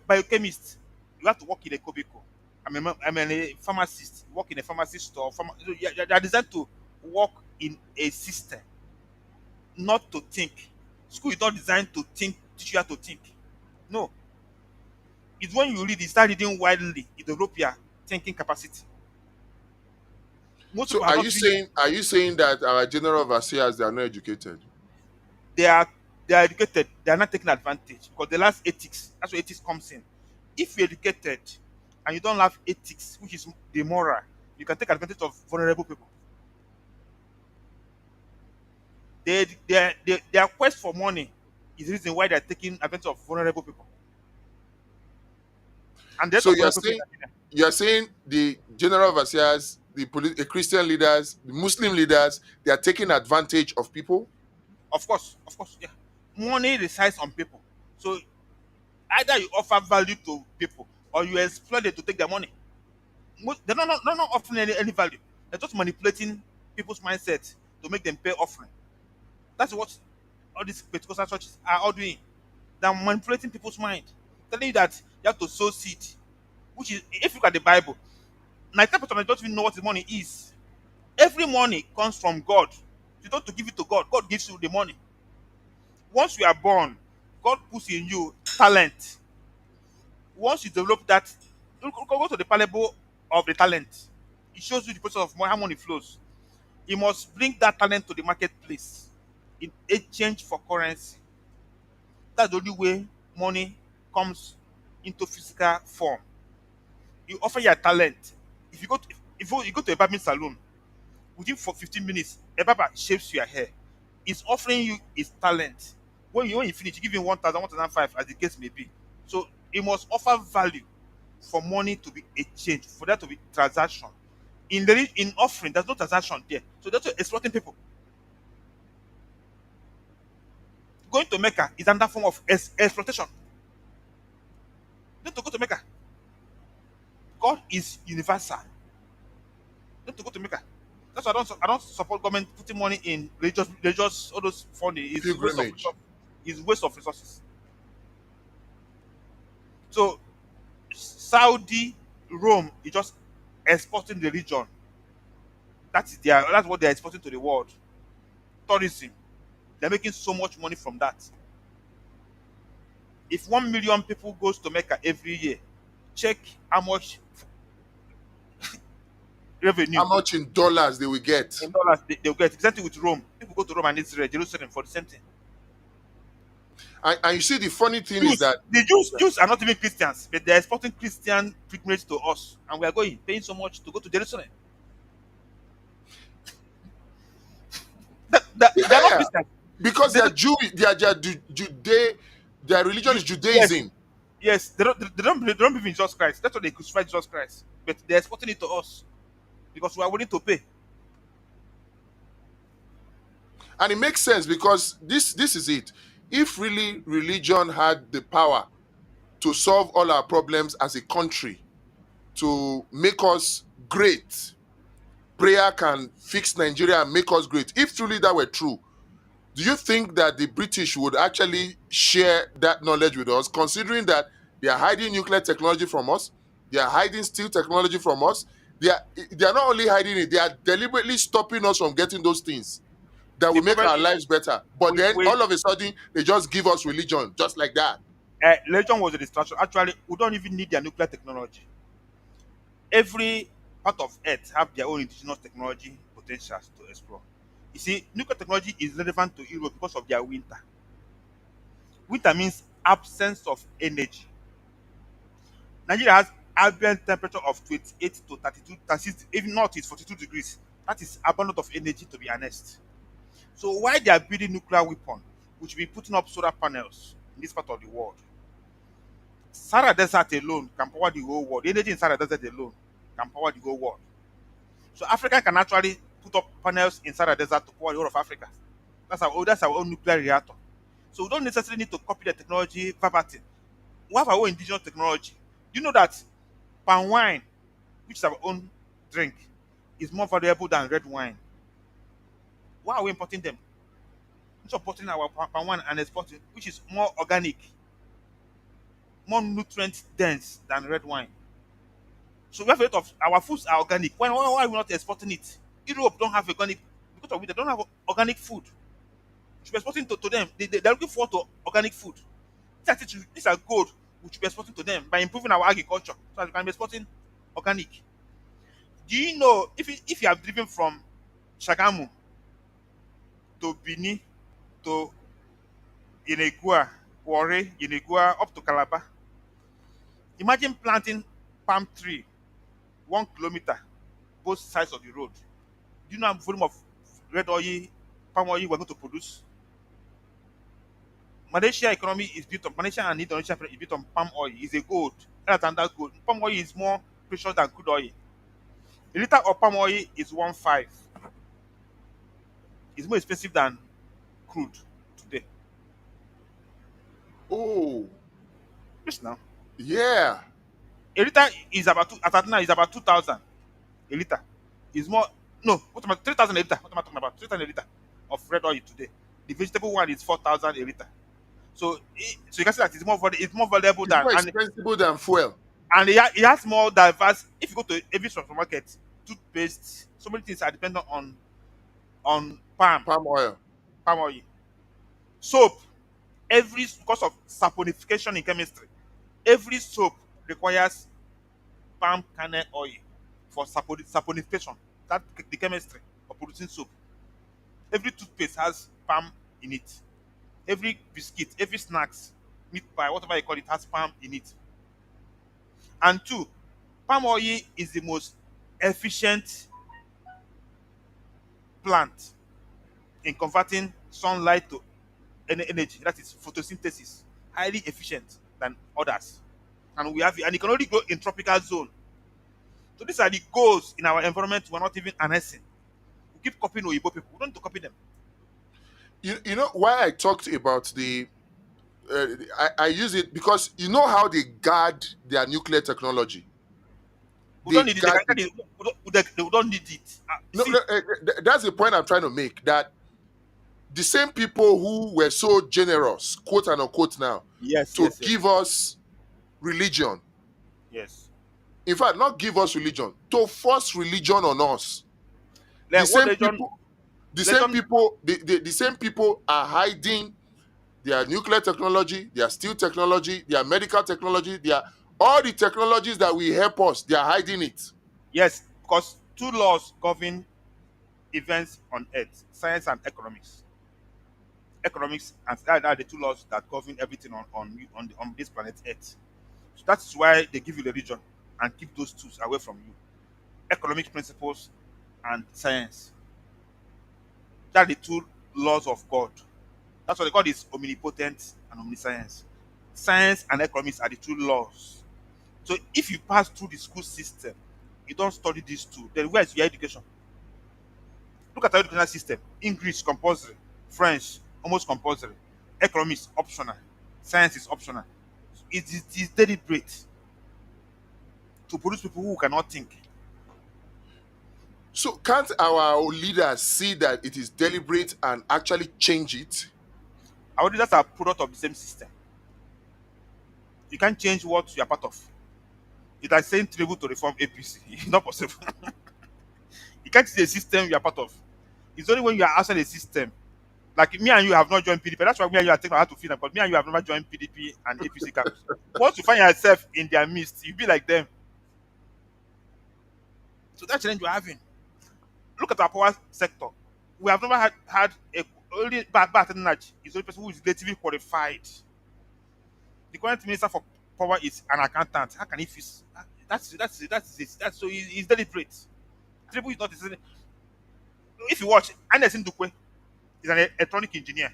biochemist. You have to work in a cubicle. I'm a pharmacist. Work in a pharmacy store. So they are designed to work in a system, not to think. School is not designed to think, teach you how to think. No. It's when you read, you start reading widely, it develop your thinking capacity. Most So people have not read. are you saying that our general overseers, they are not educated? They are they are educated, they are not taking advantage because the last ethics, that's where ethics comes in. If you're educated and you don't have ethics, which is the moral, you can take advantage of vulnerable people. Their quest for money is the reason why they're taking advantage of vulnerable people. And the rate So of vulnerable people, you are saying the general overseers, the Christian leaders, the Muslim leaders, they are taking advantage of people. of course, yeah. Money resides on people. So either you offer value to people or you exploit them to take their money. They're not offering any value. They're just manipulating people's mindset to make them pay offering. That's what all these Pentecostal churches are all doing. They're manipulating people's mind, telling you that you have to sow seed, which is, if you look at the Bible, 90% don't even know what the money is. Every money comes from God. You don't have to give it to God. God gives you the money. Once you are born, God puts in you talent. Once you develop that, go to the parable of the talent. It shows you the process of how money flows. You must bring that talent to the marketplace in exchange for currency. That's the only way money comes into physical form. You offer your talent. If you go to, if you go to a barbing salon, within for 15 minutes, a barber shapes your hair. He's offering you his talent. When you finish, you give him 1,000, 1,005, as the case may be. So he must offer value for money to be exchanged, for that to be transaction. In offering, there's no transaction there. So that's exploiting people. Going to Mecca is another form of exploitation. Not to go to Mecca. God is universal. Not to go to Mecca. That's why I don't support government putting money in religious all those funding is waste of Pilgrimage. resources. Is waste of resources. So Saudi, Rome is just exporting religion. That's what they're exporting to the world. Tourism. They're making so much money from that. If 1 million people goes to Mecca every year, check how much revenue How much in dollars they will get? in dollars they'll get. Exactly with Rome. People go to Rome and Israel, Jerusalem for the same thing. And you see, the funny thing is Jews, that the Jews are not even Christians, but they're exporting Christian pilgrimage to us, and we are going paying so much to go to Jerusalem. They're not yeah, Christians. because They they are don't, Jew, their religion is yes, Judaism. yes, they don't believe in Jesus Christ. That's why they crucify Jesus Christ. But they're exporting it to us because we are willing to pay. And it makes sense because this is it. If really religion had the power to solve all our problems as a country, to make us great, prayer can fix Nigeria and make us great. If truly that were true, do you think that the British would actually share that knowledge with us, considering that they are hiding nuclear technology from us, they are hiding steel technology from us, they are not only hiding it, they are deliberately stopping us from getting those things that The will make problem our is lives better. But then we all of a sudden, they just give us religion, just like that. religion was a distraction. Actually, we don't even need their nuclear technology. Every part of Earth have their own indigenous technology potentials to explore. You see, nuclear technology is relevant to Europe because of their winter. Winter means absence of energy. Nigeria has ambient temperature of 28 to 32, 36, even north is 42 degrees. That is abundant of energy to be honest. So why they are building nuclear weapon, which will be putting up solar panels in this part of the world? Sahara Desert alone can power the whole world. The energy in Sahara Desert alone can power the whole world. So Africa can actually put up panels in Sahara Desert to power the whole of Africa. That's our own nuclear reactor. So we don't necessarily need to copy the technology verbatim. We have our own indigenous technology. Do you know that palm wine, which is our own drink, is more valuable than red wine? Why are we importing them? We're supporting our palm wine and exporting, which is more organic, more nutrient dense than red wine. So we have a lot of our foods are organic. Why are we not exporting it? Europe don't have organic because of it. They don't have organic food. We should be exporting to them. They're looking forward to organic food. These are good. We should be exporting to them by improving our agriculture so that we can be exporting organic. Do you know if you have driven from Shagamu to Bini to Yenegua, Warri, Yenegua up to Calabar? Imagine planting palm tree 1 kilometer both sides of the road. Do you know how volume of red oil, palm oil we're going to produce? Malaysia and Indonesia is built on palm oil. It's a gold. Other than that gold, palm oil is more precious than crude oil. A liter of palm oil is 1.5. It's more expensive than crude today. Oh, Yes, now. yeah. A liter is about at now is about 2,000. A liter is more. No, what about 3,000 a liter? What am I talking about? 3,000 a liter of red oil today. The vegetable one is 4,000 a liter. So you can see that it's more valuable It's than, more expensive than fuel. and it has more diverse. If you go to every supermarket, toothpaste, so many things are dependent on Palm oil. palm oil. Soap, because of saponification in chemistry, every soap requires palm kernel oil for saponification. That the chemistry of producing soap. Every toothpaste has palm in it. Every biscuit, every snacks, meat pie, whatever you call it, has palm in it. And two, palm oil is the most efficient plant in converting sunlight to energy. That is photosynthesis. Highly efficient than others. And it can only grow in tropical zone. So these are the goals in our environment we're not even harnessing. We keep copying Oyibo people. We don't need to copy them. You know why I talked about I use it because you know how they guard their nuclear technology. We They don't need it. They guard can it. get it. They don't need it. No, See, that's the point I'm trying to make. That the same people who were so generous, quote and unquote, now yes, to yes, yes, give us religion. yes. In fact, not give us religion, to force religion on us. The Like what same religion? people, Religion? the same people are hiding their nuclear technology, their steel technology, their medical technology, their all the technologies that will help us. They are hiding it. Yes, because two laws govern events on Earth: science and economics. Economics and that are the two laws that govern everything on this planet Earth. So that's why they give you religion and keep those tools away from you. Economic principles and science. That are the two laws of God. That's what they call is omnipotent and omniscience. Science and economics are the two laws. So if you pass through the school system, you don't study these two, then where is your education? Look at our educational system. English compulsory, French almost compulsory, economics optional, science is optional. It is deliberate to produce people who cannot think. So can't our leaders see that it is deliberate and actually change it? Our leaders are product of the same system. You can't change what you are part of. It's like saying tribute to reform APC. It's not possible. You can't see the system you are part of. It's only when you are outside the system. Like me and you have not joined PDP. That's why me and you are taking how to feel because me and you have never joined PDP and APC camps. Once you find yourself in their midst, you be like them. So that challenge you're having. Look at our power sector. We have never had a only bad energy is the only person who is relatively qualified. The current minister for power is an accountant. How can he fix? That's so he's deliberate. Triple is not the same. If you watch, Anderson Dukwe is an electronic engineer.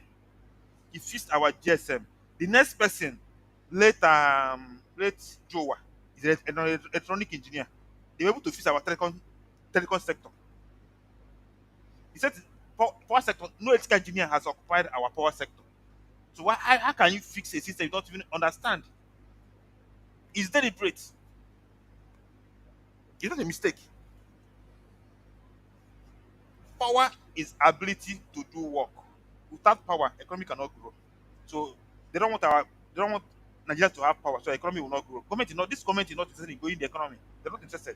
He fixed our GSM. The next person, late Joa, is an electronic engineer. They were able to fix our telecom sector. He said power sector, no electrical engineer has occupied our power sector. So how can you fix a system you don't even understand? It's deliberate. It's not a mistake. Power is ability to do work. Without power, economy cannot grow. So they don't want Nigeria to have power, so economy will not grow. This government is not interested in growing the economy. They're not interested.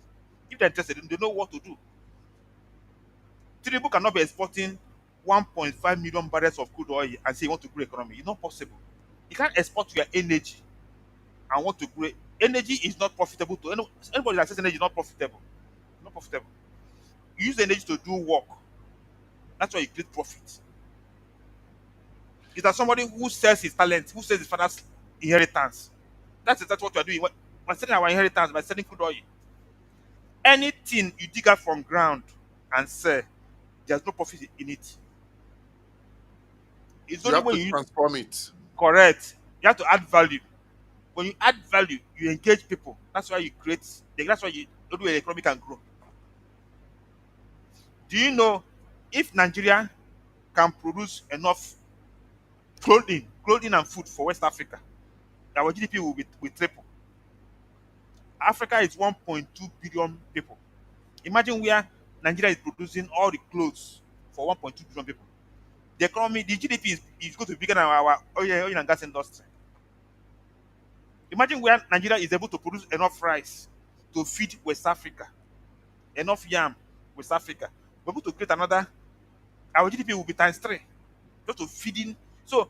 If they're interested, then they know what to do. Tinubu cannot be exporting 1.5 million barrels of crude oil and say you want to grow economy. It's not possible. You can't export your energy and want to grow. Energy is not profitable to anybody that says energy is not profitable. Not profitable. You use the energy to do work. That's why you create profit. Is that somebody who sells his talent, who sells his father's inheritance? That's what we are doing. We're selling our inheritance by selling crude oil. Anything you dig out from ground and sell, there's no profit in it. It's You only have when to you use transform it. correct. You have to add value. When you add value, you engage people. That's why you create. That's why you do an economy can grow. Do you know if Nigeria can produce enough clothing and food for West Africa, our GDP will triple. Africa is 1.2 billion people. Imagine where Nigeria is producing all the clothes for 1.2 billion people. The economy, the GDP is going to be bigger than our oil and gas industry. Imagine where Nigeria is able to produce enough rice to feed West Africa, enough yam West Africa. We're able to create another, our GDP will be times three just to feeding. So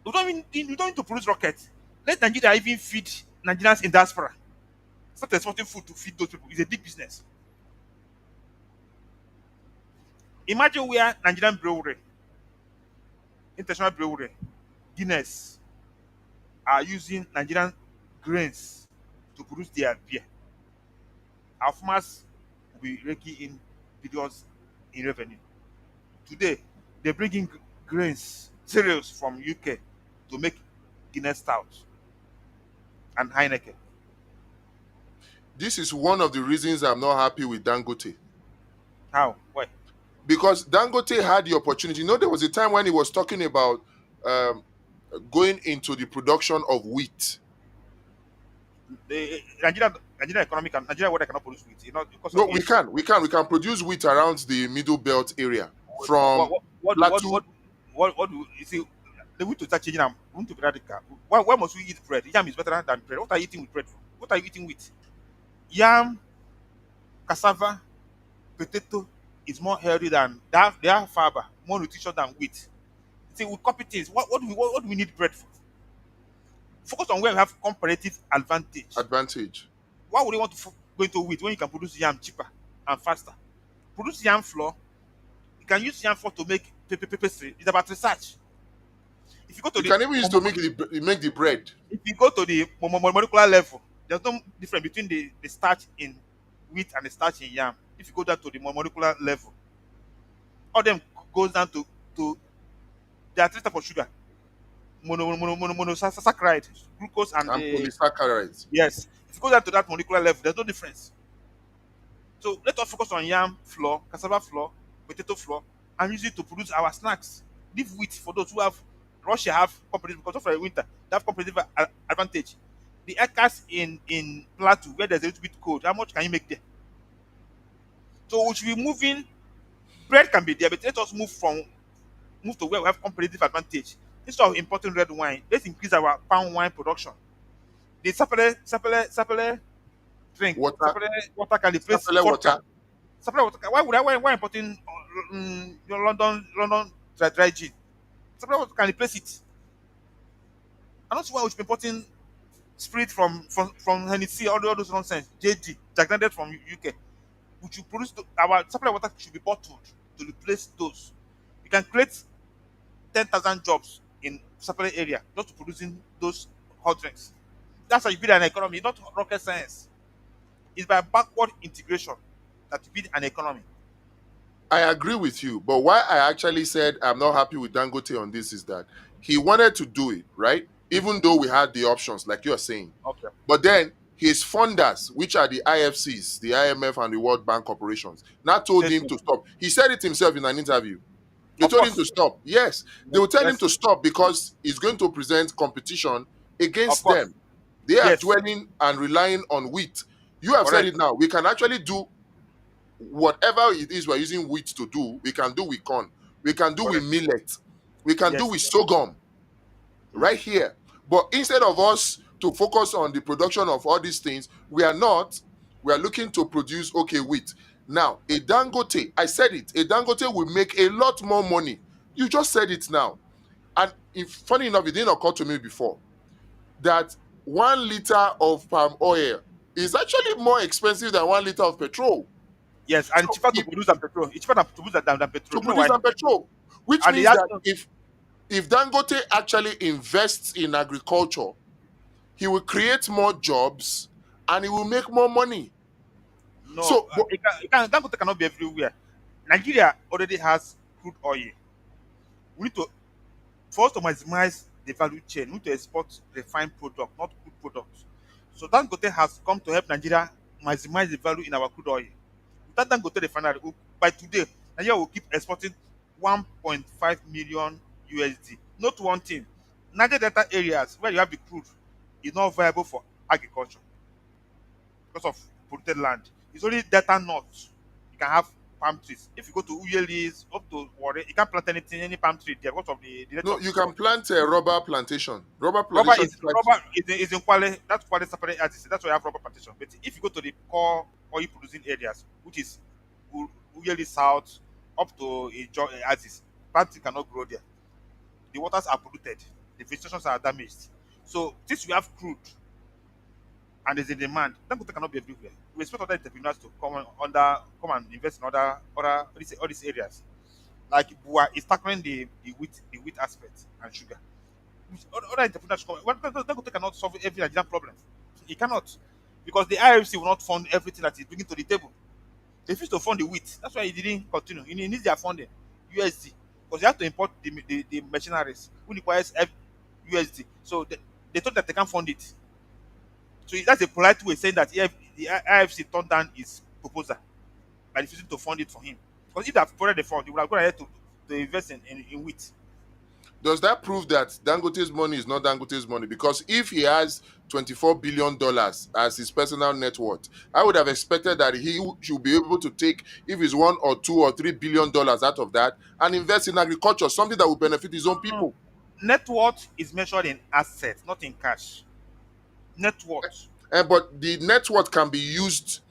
we don't need to produce rockets. Let Nigeria even feed Nigerians in diaspora. Start exporting food to feed those people. It's a big business. Imagine where Nigerian brewery, international brewery, Guinness, are using Nigerian grains to produce their beer. Our farmers will be raking in billions in revenue. Today, they bring in grains, cereals from UK to make Guinness Stout and Heineken. This is one of the reasons I'm not happy with Dangote. How? Why? Because Dangote had the opportunity. You know, there was a time when he was talking about um, going into the production of wheat. The Nigeria economy can Nigeria water cannot produce wheat, because of No, we age. can, we can produce wheat around the Middle Belt area What from what what what Plateau. what what do you see? They want to start changing them. We want to be radical. Why must we eat bread? Yam is better than bread. What are you eating with bread for? What are you eating with? Yam, cassava, potato is more healthy than that. They are fiber, more nutritious than wheat. See, we copy things. What do we need bread for? Focus on where we have comparative advantage. Advantage. Why would you want to go into wheat when you can produce yam cheaper and faster? Produce yam flour. You can use yam flour to make pastry. It's about research. If you go to You the can even use to make the bread. if you go to the molecular level, there's no difference between the starch in wheat and the starch in yam. If you go down to the molecular level, all them goes down to there are three types of sugar: monosaccharide, glucose, and And the polysaccharides. yes. If you go down to that molecular level, there's no difference. So let us focus on yam flour, cassava flour, potato flour, and use it to produce our snacks. Leave wheat for those who have Russia have competitive because of the winter, they have competitive advantage. The acres in Plateau where there's a little bit cold, how much can you make there? So we should be moving. Bread can be there, but let us move to where we have competitive advantage. Instead of importing red wine, let's increase our palm wine production. The sapele drink, Water, sapele water can replace sapele vodka. water. Supply water. Why importing your London dry gin? Supply water can replace it. I don't see why we should be importing spirit from Hennessy, all those nonsense. JD, Jack Daniels from UK. We should produce our supply water should be bottled to replace those. We can create 10,000 jobs in supply area just to producing those hot drinks. That's how you build an economy, not rocket science. It's by backward integration that you build an economy. I agree with you, but why I actually said I'm not happy with Dangote on this is that he wanted to do it, right? Even though we had the options, like you're saying. Okay. But then his funders, which are the IFCs, the IMF and the World Bank corporations, now told Says him no. to stop. He said it himself in an interview. They Of told him course. to stop. Yes, they will tell him Yes. to stop because it's going to present competition Of against course. them. They are Yes. dwelling and relying on wheat. You have said Correct. it now. We can actually do whatever it is we're using wheat to do. We can do with corn. We can do with Correct. millet. We can do Yes. with sorghum Mm. right here. But instead of us to focus on the production of all these things, we are not. We are looking to produce okay wheat. Now, a Dangote, I said it, a Dangote will make a lot more money. You just said it now. And if funny enough, it didn't occur to me before that 1 liter of palm oil is actually more expensive than 1 liter of petrol. Yes. And it's So cheaper to if produce than petrol. It's cheaper to produce than petrol. to You know produce why? than petrol, which And they means have that if Dangote actually invests in agriculture, he will create more jobs and he will make more money. no. So, but Dangote cannot be everywhere. Nigeria already has crude oil. We need to for us to maximize the value chain. We need to export refined product, not crude products. So Dangote has come to help Nigeria maximize the value in our crude oil. Without Dangote refinery, by today, Nigeria will keep exporting 1.5 million USD. Note one thing: Niger Delta areas where you have the crude is not viable for agriculture because of polluted land. It's only Delta North you can have palm trees. If you go to Uyelis, up to Warri, you can't plant anything, any palm tree there because of the nature No, of the you soil. can plant a rubber plantation. Rubber Rubber plantation is is quite. in Kwale. That's Kwale separate artist. That's why you have rubber plantation. But if you go to the core oil producing areas, which is Uyeli South up to Ijo Axis, planting cannot grow there. The waters are polluted, the vegetations are damaged. So since we have crude and there's a demand, Dangote cannot be everywhere. We expect other entrepreneurs to come and invest in all these areas. Like Bua is tackling the wheat aspect and sugar. Other entrepreneurs come. Well, Dangote cannot solve every Nigerian problem. He cannot, because the IFC will not fund everything that he's bringing to the table. They refuse to fund the wheat. That's why he didn't continue. He needs their funding, USD, because they have to import the machineries, who requires USD. So they thought that they can't fund it. So that's a polite way saying that the IFC turned down his proposal by refusing to fund it for him. Because if they have funded the fund, he would have gone ahead to invest in wheat. Does that prove that Dangote's money is not Dangote's money? Because if he has $24 billion as his personal net worth, I would have expected that should be able to take, if it's $1 or $2 or $3 billion out of that, and invest in agriculture, something that will benefit his own No. people. Net worth is measured in assets, not in cash. Net worth. But the net worth can be used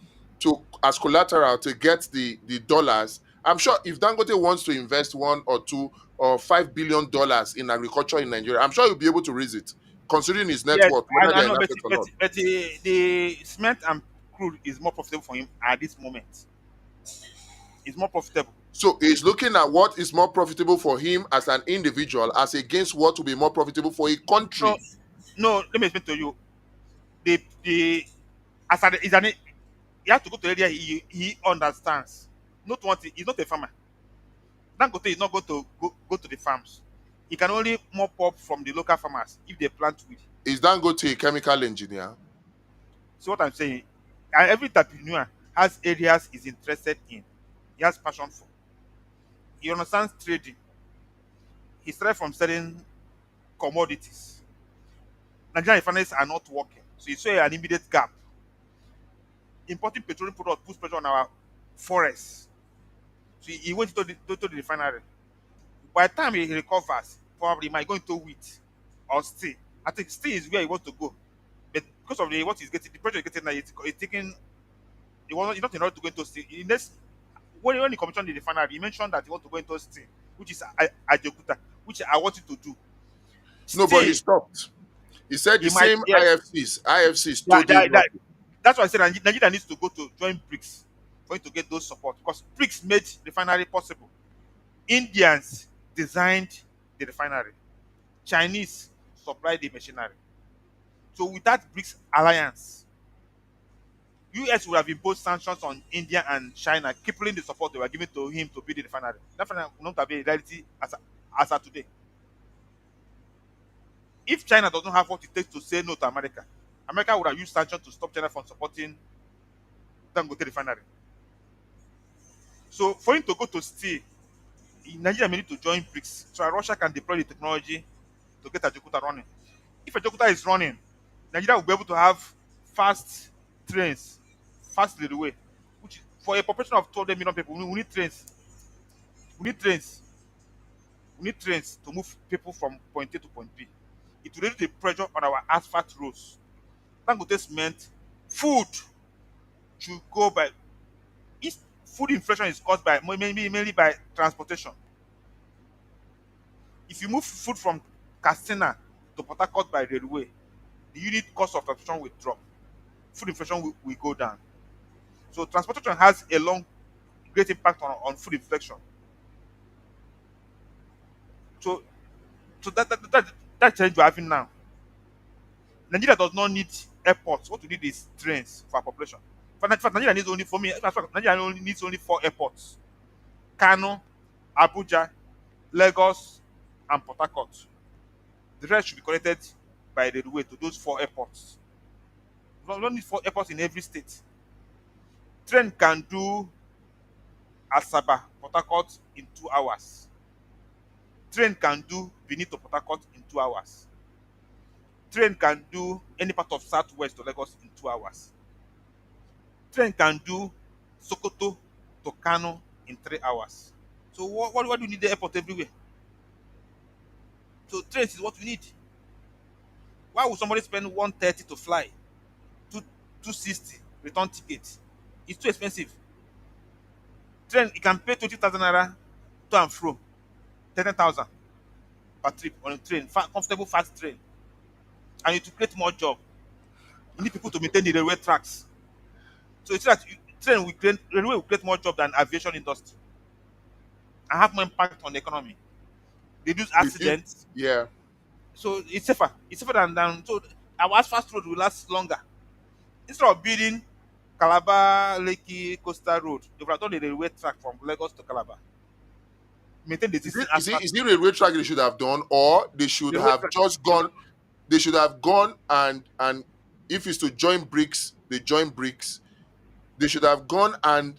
to as collateral to get the dollars. I'm sure if Dangote wants to invest $1 or $2 or $5 billion in agriculture in Nigeria, I'm sure he'll be able to raise it, considering his net Yes, worth, whether I they're in know, but, assets or but, not. but the cement and crude is more profitable for him at this moment. It's more profitable. So he's looking at what is more profitable for him as an individual as against what will be more profitable for a No, country. no, let me explain to you. The as an is an he has to go to area he understands. Not one thing. He's not a farmer. Dangote is not going to go to the farms. He can only mop up from the local farmers if they plant weed. Is Dangote a chemical engineer? See what I'm saying? And every entrepreneur has areas he's interested in. He has passion for. He understands trading. He started from selling commodities. Nigerian refineries are not working. So he saw an immediate gap. Importing petroleum products puts pressure on our forests. So he went to the refinery. By the time he recovers, probably he might go into wheat or steel. I think steel is where he wants to go. But because of what he's getting, the pressure he's getting now, it's taking. He's not in order to go into steel. When he commissioned the refinery, he mentioned that he wants to go into steel, which is Ajaokuta, which I want you to do. No, but he Steel, stopped. He said the he might, same yes. IFCs That, told him that, not that, to. that's why I said Nigeria needs to go to join BRICS for him to get those support, because BRICS made refinery possible. Indians designed the refinery. Chinese supplied the machinery. So with that BRICS alliance, US would have imposed sanctions on India and China, crippling the support they were giving to him to build the refinery. That refinery will not have been a reality as of today. If China doesn't have what it takes to say no to America, America would have used sanctions to stop China from supporting Dangote refinery. So for him to go to steel, Nigeria may need to join BRICS so that Russia can deploy the technology to get Ajaokuta running. If Ajaokuta is running, Nigeria will be able to have fast trains, fast railway, which for a population of 200 million people, we need trains. We need trains. We need trains to move people from point A to point B. It will reduce the pressure on our asphalt roads. Dangote meant food should go by. If food inflation is caused by mainly by transportation. If you move food from Katsina to Port Harcourt by railway, the unit cost of transportation will drop. Food inflation will go down. So transportation has a great impact on food inflation. So that change we're having now. Nigeria does not need airports. What we need is trains for our population. In fact, Nigeria needs only for me. In fact, Nigeria only needs only 4 airports: Kano, Abuja, Lagos, and Port Harcourt. The rest should be connected by railway to those 4 airports. We don't need 4 airports in every state. Train can do Asaba, Port Harcourt in 2 hours. Train can do Benin to Port Harcourt in 2 hours. Train can do any part of Southwest to Lagos in 2 hours. Train can do Sokoto to Kano in 3 hours. So what do you need the airport everywhere? So trains is what we need. Why would somebody spend 130 to fly, two 260 return ticket? It's too expensive. Train you can pay 20,000 naira to and fro, 30,000 per trip on a train, comfortable fast train, and to create more job, you need people to maintain the railway tracks. So it's that train will create railway will create more job than aviation industry and have more impact on the economy. Reduce You think? accidents. Yeah. So it's safer. It's safer than so our asphalt road will last longer. Instead of building Calabar Lekki Coastal Road, they would have done a railway track from Lagos to Calabar. Maintain the Is existing it is it asphalt is it railway track they should have done, or they should railway have track. just gone? They should have gone and if it's to join bricks, they join bricks. They should have gone and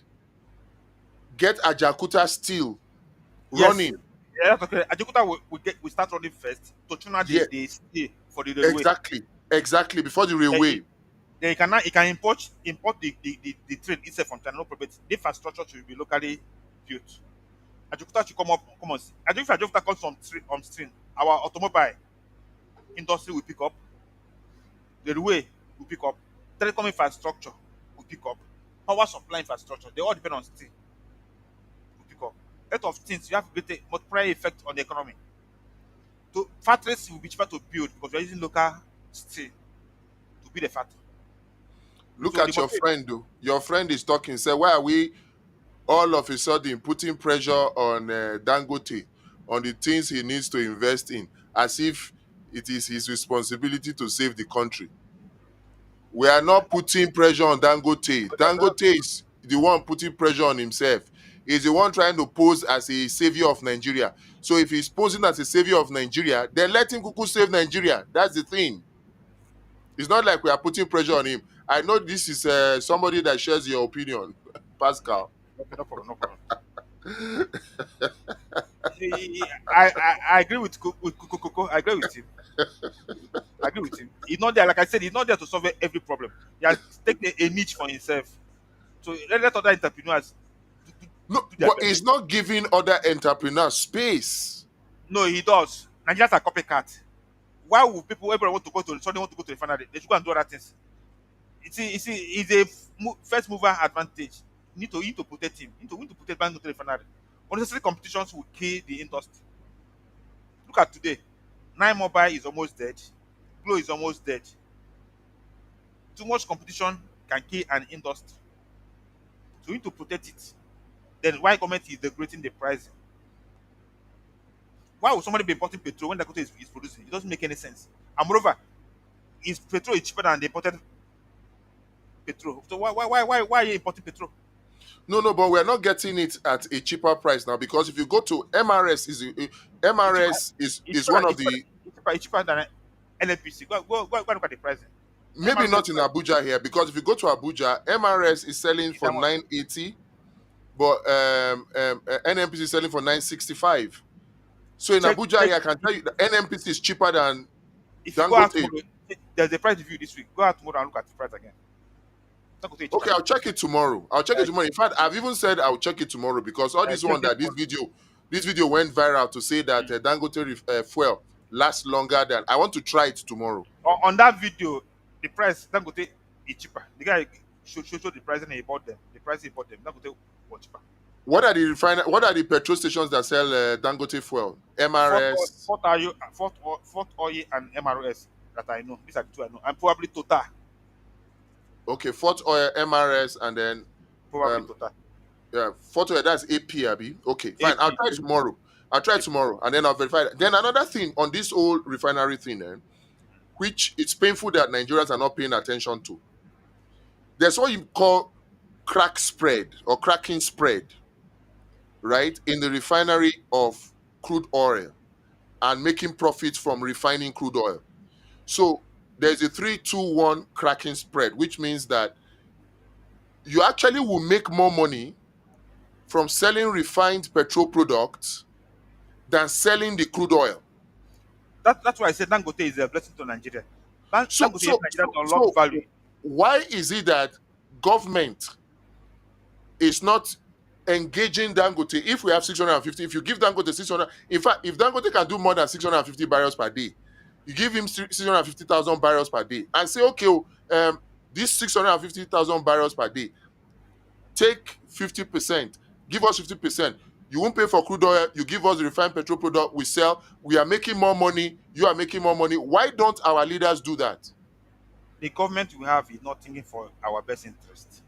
get Ajakuta steel Yes. running. Yeah, that's okay. Ajakuta will start running first to tune out Yeah, the stay for the railway. exactly before the Then railway. you can import the train itself from China, no problem. The infrastructure should be locally built. Ajakuta should come on. If Ajakuta comes on stream, our automobile industry will pick up, the railway will pick up, telecom infrastructure will pick up, power supply infrastructure, they all depend on steel, will pick up. A lot of things you have great multiplier effect on the economy. So factories will be cheaper to build because we're using local steel to build a factory. Look So the at your multi friend, though. Your friend is talking. Say, why are we all of a sudden putting pressure on Dangote on the things he needs to invest in, as if it is his responsibility to save the country? We are not putting pressure on Dangote. Dangote is the one putting pressure on himself. He's the one trying to pose as a savior of Nigeria. So if he's posing as a savior of Nigeria, then let him kuku save Nigeria. That's the thing. It's not like we are putting pressure on him. I know this is somebody that shares your opinion, Pascal. okay, no problem, no problem. I agree with Coco. I agree with him. I agree with him. He's not there, like I said, he's not there to solve every problem. He has taken a niche for himself. So let other entrepreneurs No, do their but best. he's not giving other entrepreneurs space. No, he does. Nigerians are copycat. Why would everybody want to go to somebody want to go to the refinery? They should go and do other things. It's a first mover advantage. You need to protect him. You need to protect Bank to the refinery. Unnecessary competitions will kill the industry. Look at today. Nine Mobile is almost dead. Glow is almost dead. Too much competition can kill an industry. So we need to protect it. Then why government is regulating the pricing? Why would somebody be importing petrol when Dangote is producing? It doesn't make any sense. And moreover, is petrol is cheaper than the imported petrol. So why are you importing petrol? No, no, but we're not getting it at a cheaper price now, because if you go to MRS, It's cheaper. MRS is one of the, It's cheaper than NNPC. Go look at the pricing. maybe MRS not in price Abuja here, because if you go to Abuja, MRS is selling is for how much? 980, but NNPC is selling for 965. So in Abuja Check here, I can tell you that NNPC is cheaper than if you go out Dangote. tomorrow. There's a price review this week. Go out tomorrow and look at the price again. Not going to cheaper Okay, than I'll check it tomorrow. I'll check yeah, it tomorrow. In fact, I've even said I'll check it tomorrow, because all this check one this that one. this video went viral to say that Dangote fuel lasts longer than. I want to try it tomorrow. On that video, the price Dangote is cheaper. The guy show the price and he bought them. The price he bought them, Dangote was cheaper. What are the petrol stations that sell Dangote fuel? MRS. Fort Oil and MRS that I know. These are the two I know. And probably Total. Okay, Fort Oil, MRS, and then Probably um Total. yeah, Fort Oil, that's AP, Abi. Okay, fine. I'll AP. try tomorrow. I'll try tomorrow, and then I'll verify that. Then another thing on this whole refinery thing, which it's painful that Nigerians are not paying attention to. There's what you call crack spread or cracking spread, right? In the refinery of crude oil and making profits from refining crude oil. So there's a 3-2-1 cracking spread, which means that you actually will make more money from selling refined petrol products than selling the crude oil. That's why I said Dangote is a blessing to Nigeria. So Dangote helps so Nigeria so, to unlock so value. why is it that government is not engaging Dangote. If we have 650, if you give Dangote 600, in fact, if Dangote can do more than 650 barrels per day, you give him 650,000 barrels per day and say, okay, oh, this 650,000 barrels per day, take 50%, give us 50%. You won't pay for crude oil, you give us the refined petrol product, we sell, we are making more money, you are making more money. Why don't our leaders do that? The government we have is not thinking for our best interest.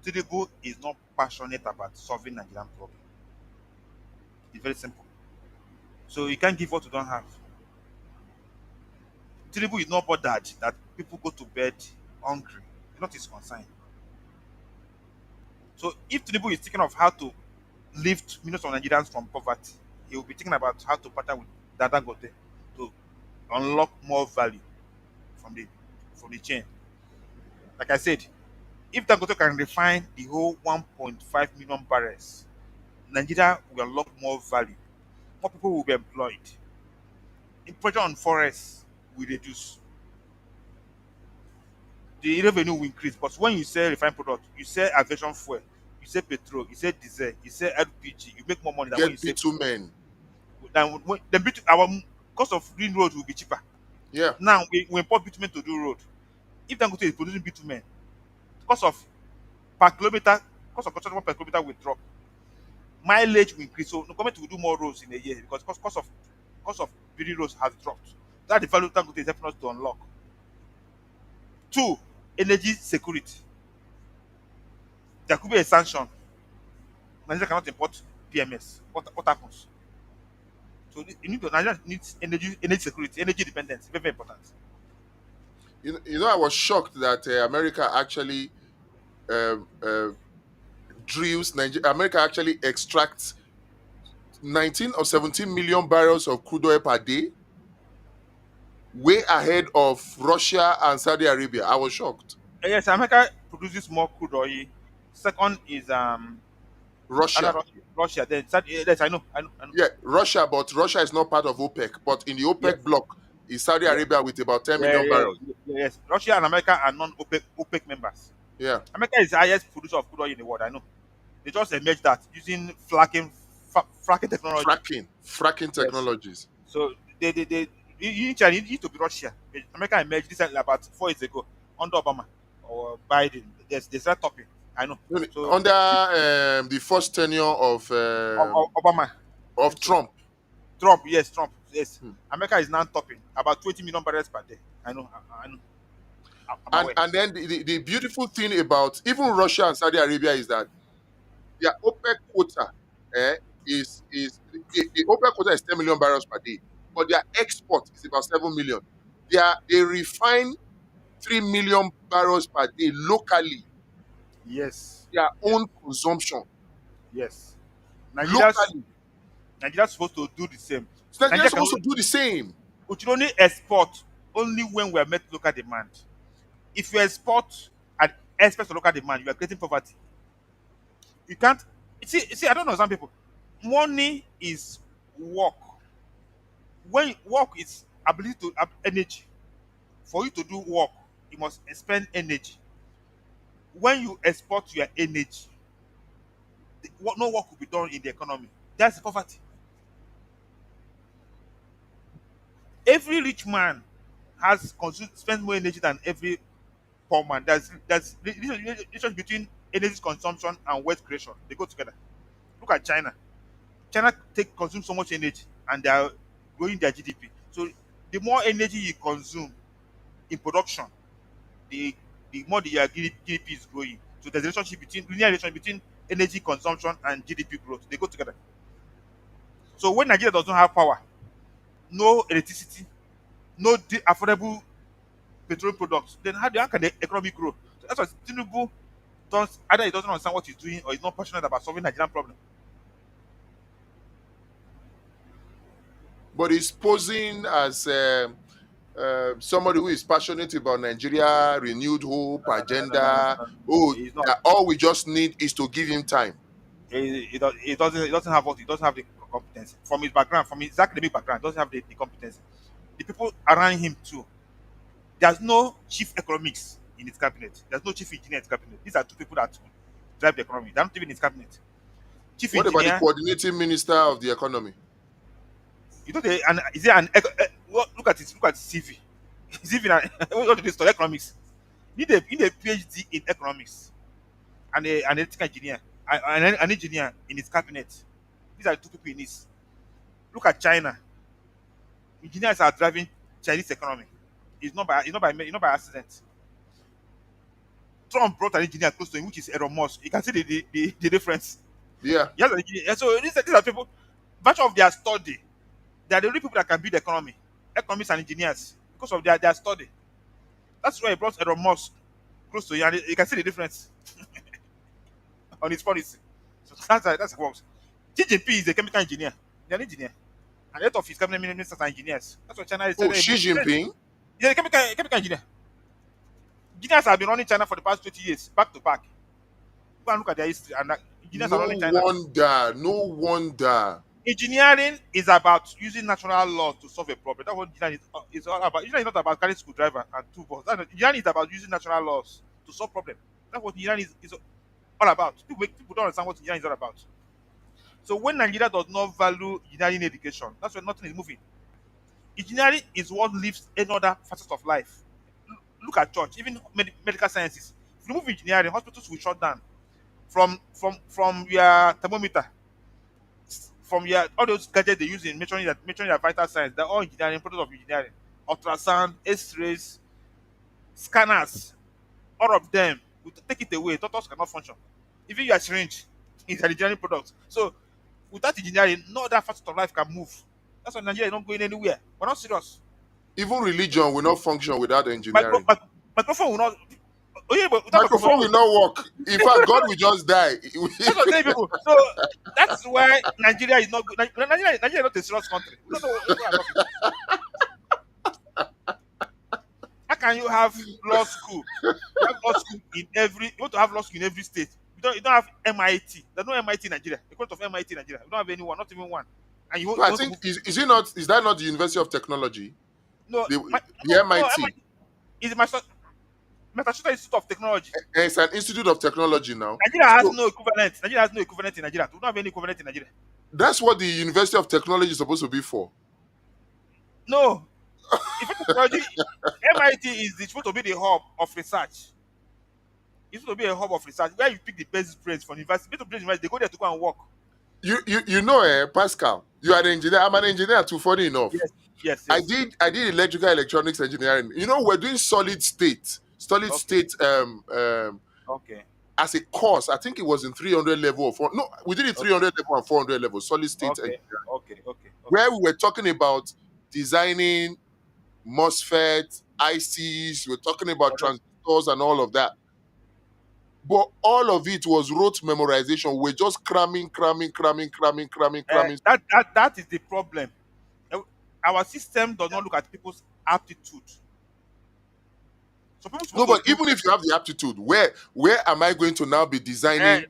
Tinubu is not passionate about solving Nigerian problem. It's very simple. So you can't give what you don't have. Tinubu is not bothered that people go to bed hungry. It's not his concern. So if Tinubu is thinking of how to lift millions of Nigerians from poverty, he will be thinking about how to partner with Dangote to unlock more value from the chain. Like I said, if Dangote can refine the whole 1.5 million barrels, Nigeria will unlock more value. More people will be employed. The pressure on forests will reduce. The revenue will increase. Because when you sell refined product, you sell aviation fuel, you sell petrol, you sell diesel, you sell LPG, you make more money than when you Get sell. bitumen. Than when our cost of green road will be cheaper. Yeah. Now we import bitumen to do road. If Dangote is producing bitumen, cost of per kilometer, cost of construction per kilometer will drop. Mileage will increase. So the government will do more roads in a year because cost of building roads has dropped. That's the value Dangote is helping us to unlock. Two, energy security. There could be a sanction. Nigeria cannot import PMS. What happens? So Nigeria needs energy security, energy independence. Very, very important. I was shocked that America actually drills. America actually extracts 19 or 17 million barrels of crude oil per day, way ahead of Russia and Saudi Arabia. I was shocked. Yes, America produces more crude oil. Second is Russia. another Russia. Then yes, I know. Yeah, Russia, but Russia is not part of OPEC. But in the Yes, OPEC bloc is Saudi yes, Arabia with about 10 yeah, million yeah, barrels. yes. Russia and America are non-OPEC members. Yeah, America is the highest producer of crude oil in the world. I know. They just emerged that using fracking technology. fracking Yes. technologies. So they you need to be Russia. America emerged recently about 4 years ago under Obama or Biden. They started topping. I know. So Under the first tenure Obama, I of think so. Trump. Trump, yes, Trump, yes. Hmm. America is now topping about 20 million barrels per day. I know. I know. I'm And aware. and then the beautiful thing about even Russia and Saudi Arabia is that their OPEC quota the OPEC quota is 10 million barrels per day, but their export is about 7 million. They refine 3 million barrels per day locally, Yes, their yes, own consumption yes. Nigeria's locally. Nigeria's supposed to do the same. So Nigeria is Nigeria can supposed to do the same. we should only export only when we are met local demand. If you export and expect local demand, you are creating poverty. You can't see. I don't know some people. Money is work. When work is ability to have energy. For you to do work, you must expend energy. When you export your energy, no work will be done in the economy. That's poverty. Every rich man has spent more energy than every poor man. There's relation between energy consumption and wealth creation. They go together. Look at China. China consume so much energy and they are growing their GDP. So the more energy you consume in production, the more the GDP is growing. So there's a relationship between linear relation between energy consumption and GDP growth. They go together. So when Nigeria does not have power, no electricity, no affordable petroleum products, then how can the economy grow? So that's why Tinubu does either he doesn't understand what he's doing or he's not passionate about solving Nigerian problem. But he's posing as somebody who is passionate about Nigeria, renewed hope, agenda. No. Oh, He's not. that all we just need is to give him time. He doesn't have what he doesn't have the competence from his background, from his academic background. Doesn't have the competence. The people around him too. There's no chief economics in his cabinet. There's no chief engineer in his cabinet. These are two people that drive the economy. They're not even in his cabinet. chief What about the engineer. coordinating minister of the economy? You know, is there an look at it, look at his CV. He's even what do they study economics? Need a PhD in economics and an electrical engineer, an engineer in his cabinet. These are the two people in this. Look at China. Engineers are driving Chinese economy. It's not by accident. Trump brought an engineer close to him, which is Elon Musk. You can see the difference. Yeah. Yes, so these are people, virtue of their study, they are the only people that can build the economy, economists and engineers, because of their study. That's why he brought Elon Musk close to you, and you can see the difference on his policy. So that's how it works. Xi Jinping is a chemical engineer. They're an engineer. And a lot of his cabinet ministers are engineers. That's what China is Oh, telling Xi him. Jinping. He's a chemical engineer. Engineers have been running China for the past 20 years, back to back. Go and look at their history, and engineers are No running China. wonder. No wonder. Engineering is about using natural law to solve a problem. That's what engineering is all about. Engineering is not about carrying screwdriver and two balls. Engineering is about using natural laws to solve problems. That's what engineering is all about. People don't understand what engineering is all about. So when Nigeria does not value engineering education, that's when nothing is moving. Engineering is what lifts any other facet of life. Look at church, even medical sciences. If you remove engineering, hospitals will shut down. From your thermometer, from your all those gadgets they use in measuring your vital signs, they're all engineering, products of engineering. Ultrasound, X-rays, scanners, all of them. We take it away, doctors cannot function. Even your syringe is an engineering product. So without engineering, no other facet of life can move. That's why Nigeria is not going anywhere. We're not serious. Even religion will not function without Micro, engineering. mic- microphone will not. Oh yeah, but without microphone, Microphone will not work. In fact, God will just die. that's what I'm telling people. So that's why Nigeria is not good. Nigeria is not a serious country. We don't know what I'm talking. How can you have law school? You have law school in every. You want to have law school in every state. You don't have MIT. There's no MIT in Nigeria. The court of MIT in Nigeria. You don't have anyone, not even one. And No, you I want to think move. is it not? Is that not the University of Technology? No, The, no, the no. MIT. MIT is Massachusetts Institute of Technology. It's an institute of technology now. Nigeria has So no equivalent. Nigeria has no equivalent in Nigeria. We don't have any equivalent in Nigeria. that's what the University of Technology is supposed to be for. No. If technology, MIT is supposed to be the hub of research. It's supposed to be a hub of research where you pick the best brains from university. People to university, they go there to go and work. You know, Pascal. You are an engineer. I'm an engineer too. Funny enough, Yes, yes, I yes. did I did electrical electronics engineering. You know, we're doing solid Okay, state okay, as a course. I think it was in 300 level or four. No, we did it okay, 300 level and 400 level. Solid state okay, okay, okay, okay, where we were talking about designing MOSFET, ICs, we're talking about okay. transistors and all of that. But all of it was rote memorization. We're just cramming. That is the problem. Uh, Our system does not look at people's aptitude. So people No, supposed to but do. even if you have the aptitude, where am I going to now be Uh, designing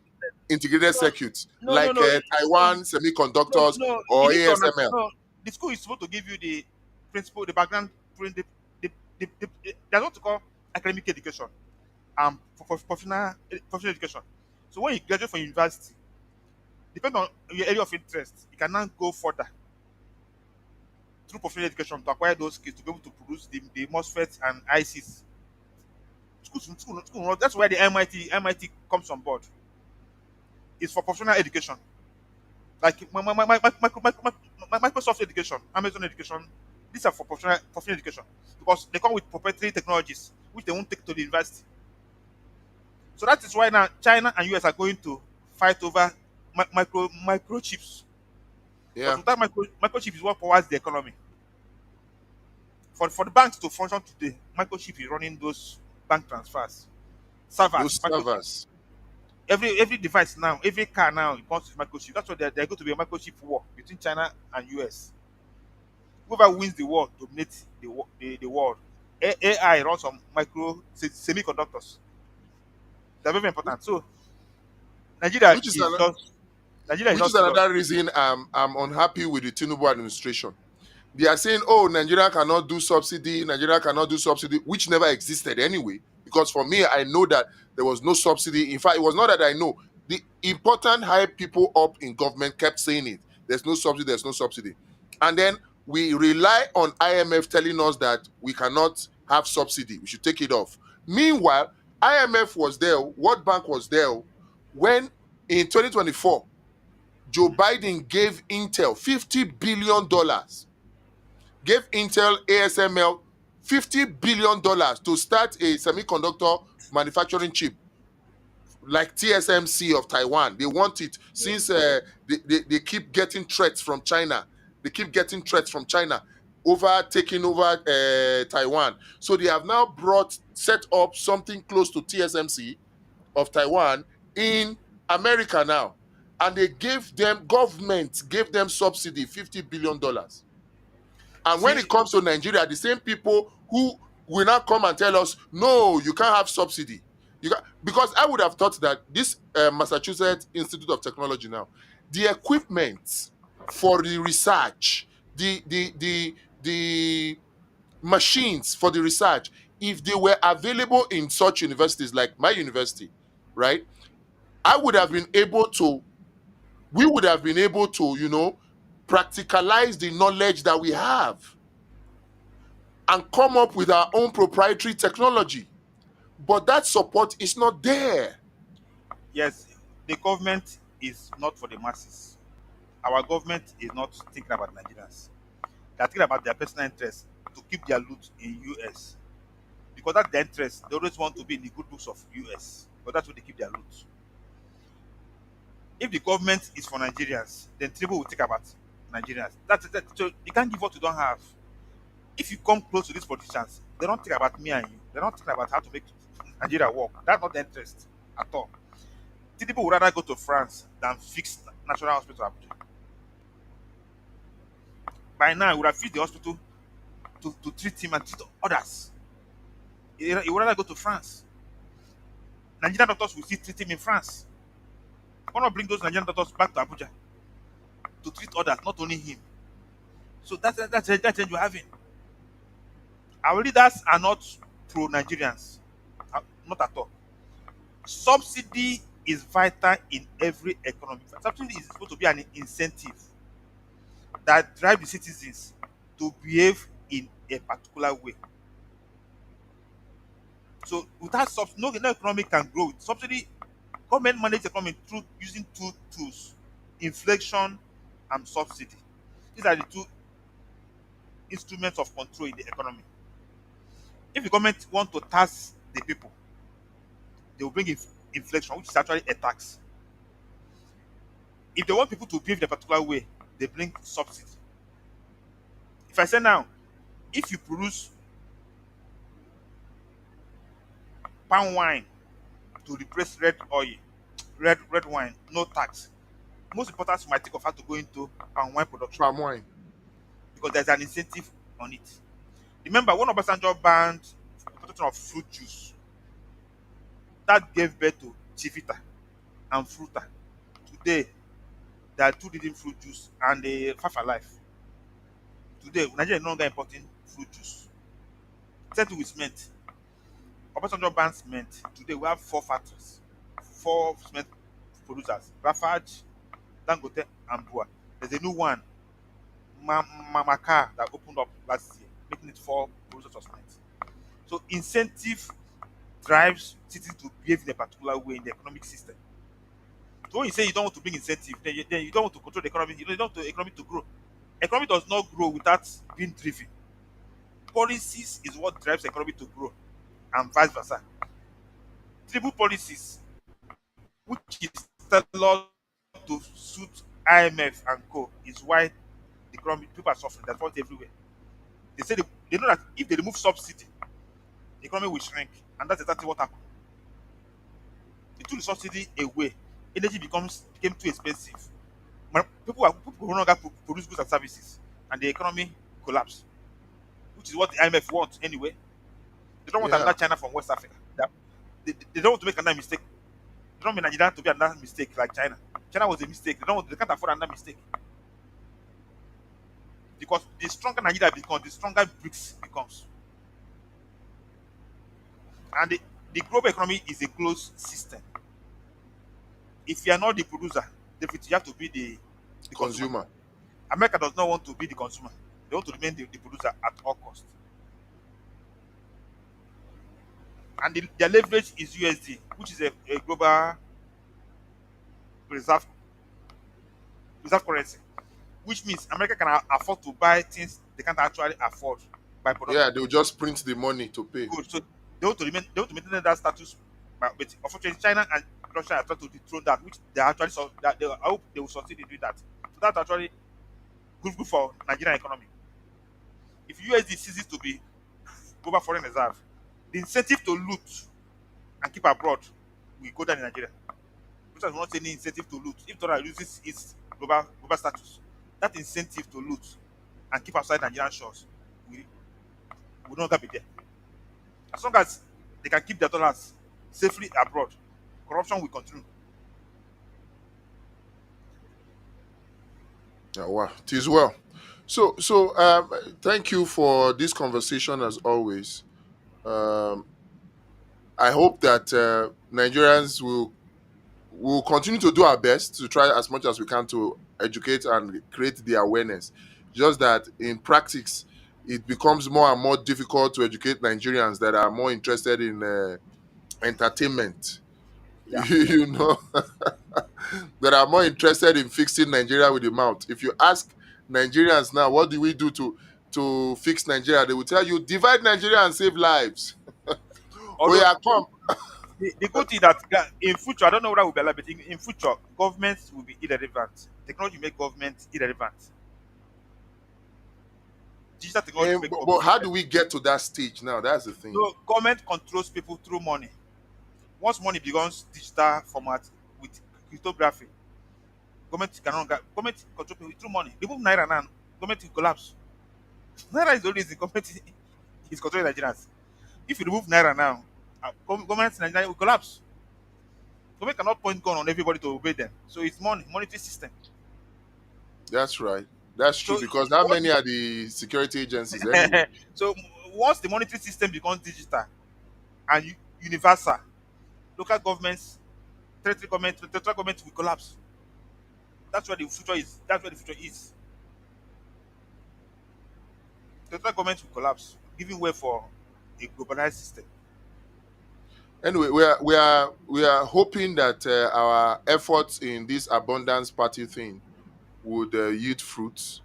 integrated no, circuits no, like no. Taiwan semiconductors No. You or need to understand. ASML? No, the school is supposed to give you the principle, the background, that's what to call academic education, for professional education. So when you graduate from university, depending on your area of interest, you can now go further through professional education to acquire those skills to be able to produce the MOSFETs and ICs. That's where the MIT comes on board. It's for professional education, like Microsoft education, Amazon education. These are for professional education because they come with proprietary technologies which they won't take to the university. So that is why now China and US are going to fight over microchips. Because Yeah, without microchip is what powers the economy. For the banks to function today, microchip is running those bank transfers. Servers, those microchip. servers. Every device now, every car now it comes with microchip. That's why there's going to be a microchip war between China and US. Whoever wins the war dominates the world. AI runs on semiconductors. They're very important. So Nigeria Which is is just Nigeria is which not is serious. another reason I'm unhappy with the Tinubu administration. They are saying, oh, Nigeria cannot do subsidy, Nigeria cannot do subsidy, which never existed anyway. Because for me, I know that there was no subsidy. In fact, it was not that I know. the important high people up in government kept saying it. There's no subsidy, there's no subsidy. And then we rely on IMF telling us that we cannot have subsidy, we should take it off. Meanwhile, IMF was there, World Bank was there when in 2024, Joe Biden gave Intel $50 billion, gave Intel ASML $50 billion to start a semiconductor manufacturing chip like TSMC of Taiwan. They want it since they keep getting threats from China. They keep getting threats from China over taking over Taiwan. So they have now set up something close to TSMC of Taiwan in America now. And they gave them, government gave them subsidy, $50 billion. And when See, it comes to Nigeria, the same people who will now come and tell us, no, you can't have subsidy. Because I would have thought that this Massachusetts Institute of Technology now, the equipment for the research, the machines for the research, if they were available in such universities like my university, right, I would have been able to, we would have been able to, practicalize the knowledge that we have and come up with our own proprietary technology. But that support is not there. yes, the government is not for the masses. Our government is not thinking about Nigerians. They are thinking about their personal interests to keep their loot in US. Because that's their interest. They always want to be in the good books of US. But that's where they keep their loot. If the government is for Nigerians, then Tinubu will think about Nigerians. That. So you can't give what you don't have. If you come close to these politicians, they don't think about me and you. They don't think about how to make Nigeria work. That's not their interest at all. Tinubu would rather go to France than fix National Hospital Abuja. By now, he would have fixed the hospital to treat him and treat others. He would rather go to France. Nigerian doctors will still treat him in France. Why not bring those Nigerian doctors back to Abuja to treat others, not only him? So that's the change we're having. Our leaders are not pro-Nigerians, not at all. Subsidy is vital in every economy. Subsidy is supposed to be an incentive that drive the citizens to behave in a particular way. So without subsidy, no economy can grow. With subsidy, government manage the economy through using two tools: inflation and subsidy. These are the two instruments of control in the economy. If the government want to tax the people, they will bring inflation, which is actually a tax. If they want people to behave in a particular way, they bring subsidy. If I say now, if you produce palm wine to replace red oil, red wine, no tax. Most importers might think of how to go into palm wine production Palm wine. because there's an incentive on it. Remember, one of Obasanjo banned production of fruit juice. That gave birth to Chivita and Fruta. Today, there are two leading fruit juice and they five alive. Today, Nigeria is no longer importing fruit juice. Same thing with cement. Obasanjo banned cement. Today, we have four factories, four cement producers: Rafaj, Dangote, and Bua. There's a new one, Mamaka, that opened up last year, making it four producers of cement. So incentive drives cities to behave in a particular way in the economic system. So when you say you don't want to bring incentive, then you don't want to control the economy. You don't want the economy to grow. Economy does not grow without being driven. Policies is what drives the economy to grow, and vice versa. Tribal policies, which is tailored to suit IMF and co, is why the economy people are suffering. That's what everywhere. They say they know that if they remove subsidy, the economy will shrink, and that's exactly what happened. They took the subsidy away. Energy became too expensive. People no longer produce goods and services, and the economy collapsed, which is what the IMF wants anyway. They don't want Yeah. another China from West Africa. They don't want to make another mistake. They don't want Nigeria to be another mistake like China. China was a mistake. They can't afford another mistake. Because the stronger Nigeria becomes, the stronger BRICS becomes. And the global economy is a closed system. If you are not the producer, definitely you have to be the consumer. Consumer. America does not want to be the consumer. They want to remain the producer at all costs. And their leverage is USD, which is a global reserve reserve currency, which means America can afford to buy things they can't actually afford by Yeah, production. they'll just print the money to pay. Good. So they want to maintain that status. But unfortunately, China and Russia are trying to dethrone that, which they actually that they I hope they will succeed in doing that. So that's actually good for Nigerian economy. If USD ceases to be global foreign reserve, the incentive to loot and keep abroad will go down in Nigeria. Because will not any incentive to loot. If dollar loses its global status, that incentive to loot and keep outside Nigerian shores will no longer be there. As long as they can keep their dollars safely abroad, corruption will continue. Yeah, wow, it is well. Thank you for this conversation as always. Um, I hope that Nigerians will continue to do our best to try as much as we can to educate and create the awareness. Just that in practice, it becomes more and more difficult to educate Nigerians that are more interested in entertainment. Yeah. You know, that are more interested in fixing Nigeria with the mouth. If you ask Nigerians now, what do we do to fix Nigeria? They will tell you, divide Nigeria and save lives. Oh Although yeah, come. the good thing that in future, I don't know whether we'll be alive, but in future, governments will be irrelevant. Technology will make government irrelevant. Digital technology will make But government how do irrelevant. we get to that stage now? That's the thing. So government controls people through money. Once money becomes digital format with cryptography, government control people through money. Remove naira now, government will collapse. Naira is the only reason government is controlling Nigerians. If you remove naira now, government in Nigeria will collapse. Government cannot point gun on everybody to obey them. So it's monetary system. That's right. That's true So because how once many are the security agencies anyway? so once the monetary system becomes digital and universal, local governments, territorial government will collapse. That's where the future is. That's where the future is. Territorial government will collapse, giving way for a globalized system. Anyway, we are hoping that our efforts in this abundance party thing would yield fruits.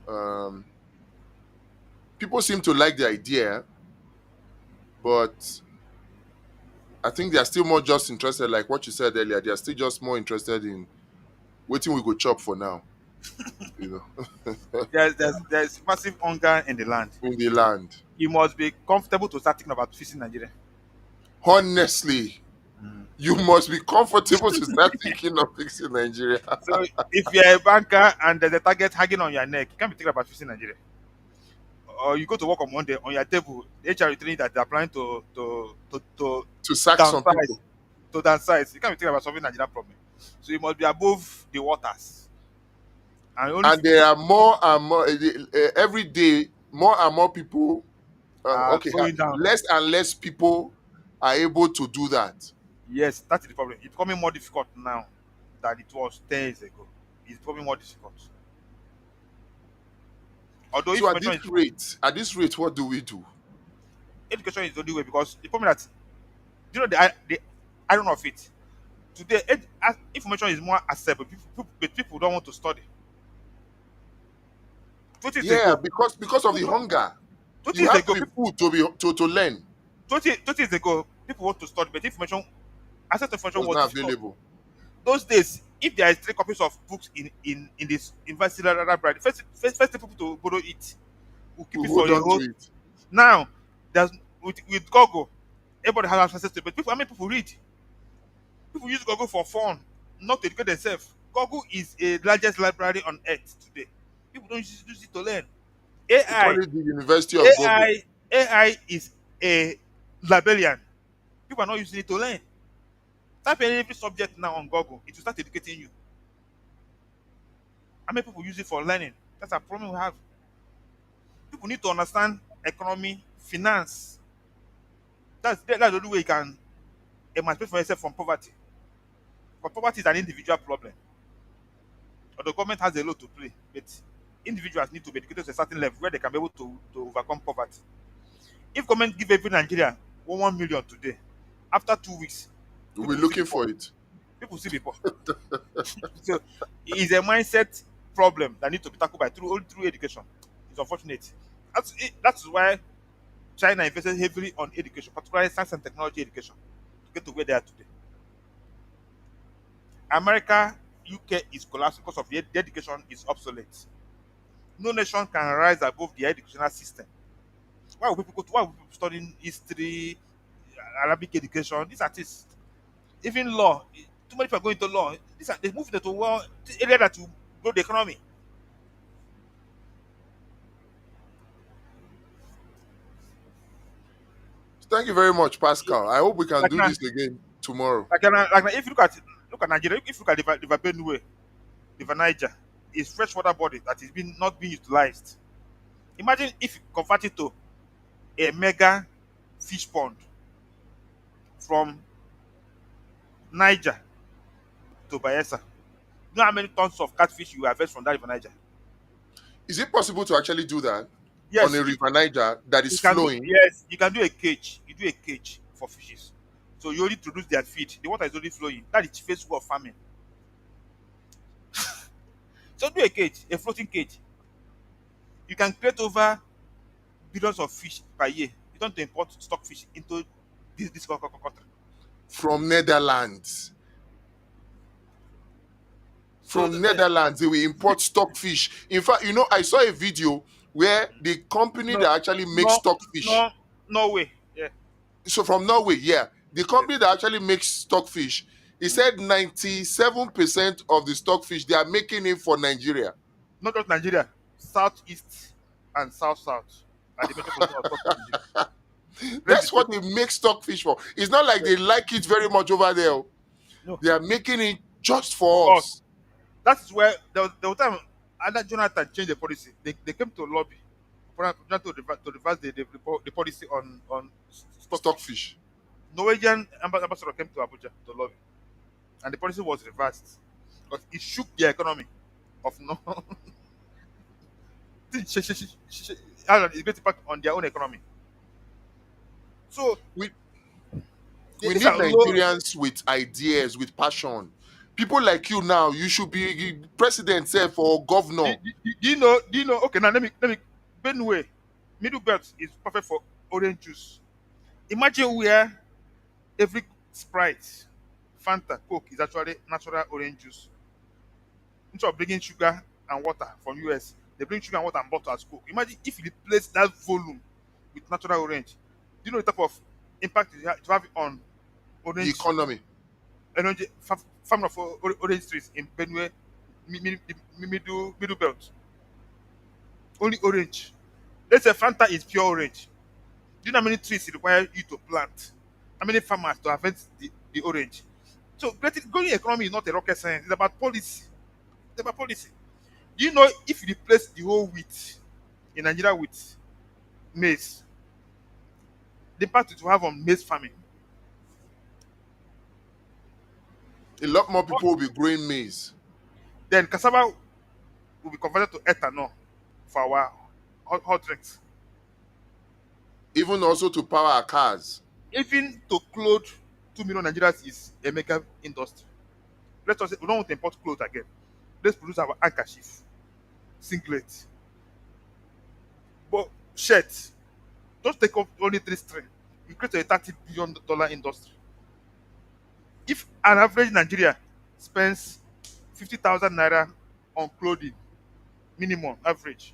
Um, People seem to like the idea, but I think they are still more just interested, like what you said earlier. They are still just more interested in waiting we go chop for now, you know, There's massive hunger in the land. in the land. You must be comfortable to start thinking about fixing Nigeria. Honestly, you must be comfortable to start thinking of fixing Nigeria. So if you're a banker and there's a target hanging on your neck, you can't be thinking about fixing Nigeria. Or you go to work on Monday on your table, the HR will tell you that they're planning to To sack some downsize, people. to downsize. You can't be thinking about solving Nigerian problem. So you must be above the waters. And only And few there people are more and more every day, more and more people. are Okay, going down. less and less people are able to do that. Yes, that's the problem. It's becoming more difficult now than it was 10 years ago. It's becoming more difficult. Although So at this rate, what do we do? education is the only way, because the problem that, you know, the iron of it today, information is more accessible. People don't want to study. 20 years Yeah, ago, because of the people, hunger. 20 You years have to ago, be food to learn. 20 years ago, people want to study, but access to information Was was not difficult. available. Those days, if there is 3 copies of books in this university library, first people to borrow it will keep We it for hold a on to whole. it. Now, there's with Google, everybody has access to it. But how many people read? People use Google for fun, not to educate themselves. Google is a largest library on earth today. People don't use it to learn. They call AI, it the University of Google. AI is a librarian. People are not using it to learn. Type in every subject now on Google, it will start educating you. How many people use it for learning? That's a problem we have. People need to understand economy, finance. That's the only way you can emancipate for yourself from poverty. But poverty is an individual problem. Or the government has a role to play, but individuals need to be educated to a certain level where they can be able to overcome poverty. If government give every Nigerian 1 million today, after 2 weeks, We'll people be will still be looking poor. for it. People will still be poor. So it is a mindset problem that needs to be tackled by only through education. It's unfortunate. That's why China invested heavily on education, particularly science and technology education, to get to where they are today. America, UK is collapsing because of their education is obsolete. No nation can rise above their educational system. Why would people go to why would people studying history, Arabic education? These artists, even law. Too many people are going to law. These are they move into world area that will grow the economy. Thank you very much, Pascal. I hope we can Like do now, this again tomorrow. if you look at Nigeria, if you look at River Benue, River Niger, is freshwater body that is being not being utilized. Imagine if you convert it to a mega fish pond from Niger to Bayelsa. You know how many tons of catfish you harvest from that River Niger? Is it possible to actually do that on Yes, a river Niger that is you can do. flowing? Yes, you can do a cage. You do a cage for fishes. So you only produce their feed. The water is only flowing. That is phase two of farming. So do a cage, a floating cage. You can create over billions of fish per year. You don't import stockfish into this country. From Netherlands. So From Netherlands, they will import stockfish. In fact, I saw a video where the company no, that actually makes no, stockfish, no, no way. Yeah. so from Norway, yeah, the company Yes. that actually makes stockfish, he Mm. said 97% of the stockfish they are making it for Nigeria. Not just Nigeria, southeast and south are the major producers of stockfish in Nigeria. Break the That's trade. what they make stockfish for. It's not like they like it very much over there. Oh. No, They are making it just for for us. us. That is where the time under Jonathan changed the policy. They came to lobby for Jonathan to reverse the policy on stockfish. Stockfish. Norwegian ambassador came to Abuja to lobby, and the policy was reversed because it shook the economy of no. It great impact on their own economy. So We we these need are low. Nigerians with ideas, with passion. People like you now, you should be president, self, or governor. Do you know? Do you know? Okay, now let me. Benue, middle belt is perfect for orange juice. Imagine where every Sprite, Fanta, Coke is actually natural orange juice. Instead of bringing sugar and water from US, they bring sugar and water and bottle as Coke. Imagine if you replace that volume with natural orange. Do you know the type of impact it have on The orange, economy. farming of orange trees in Benue, middle belt? Only orange. Let's say Fanta is pure orange. Do you know how many trees it require you to plant? How many farmers to harvest the orange? So growing economy is not a rocket science. It's about policy. It's about policy. Do you know if you replace the whole wheat in Nigeria with maize, the impact it will have on maize farming? A lot more Oh, people will be growing maize. then cassava will be converted to ethanol for our hot drinks. Even also to power our cars. Even to clothe 2 million Nigerians is a mega industry. Let's just say we don't want to import clothes again. Let's produce our handkerchief, singlet, but shirts. Just take off only three string. We create a $30 billion industry. If an average Nigeria spends 50,000 naira on clothing, minimum average,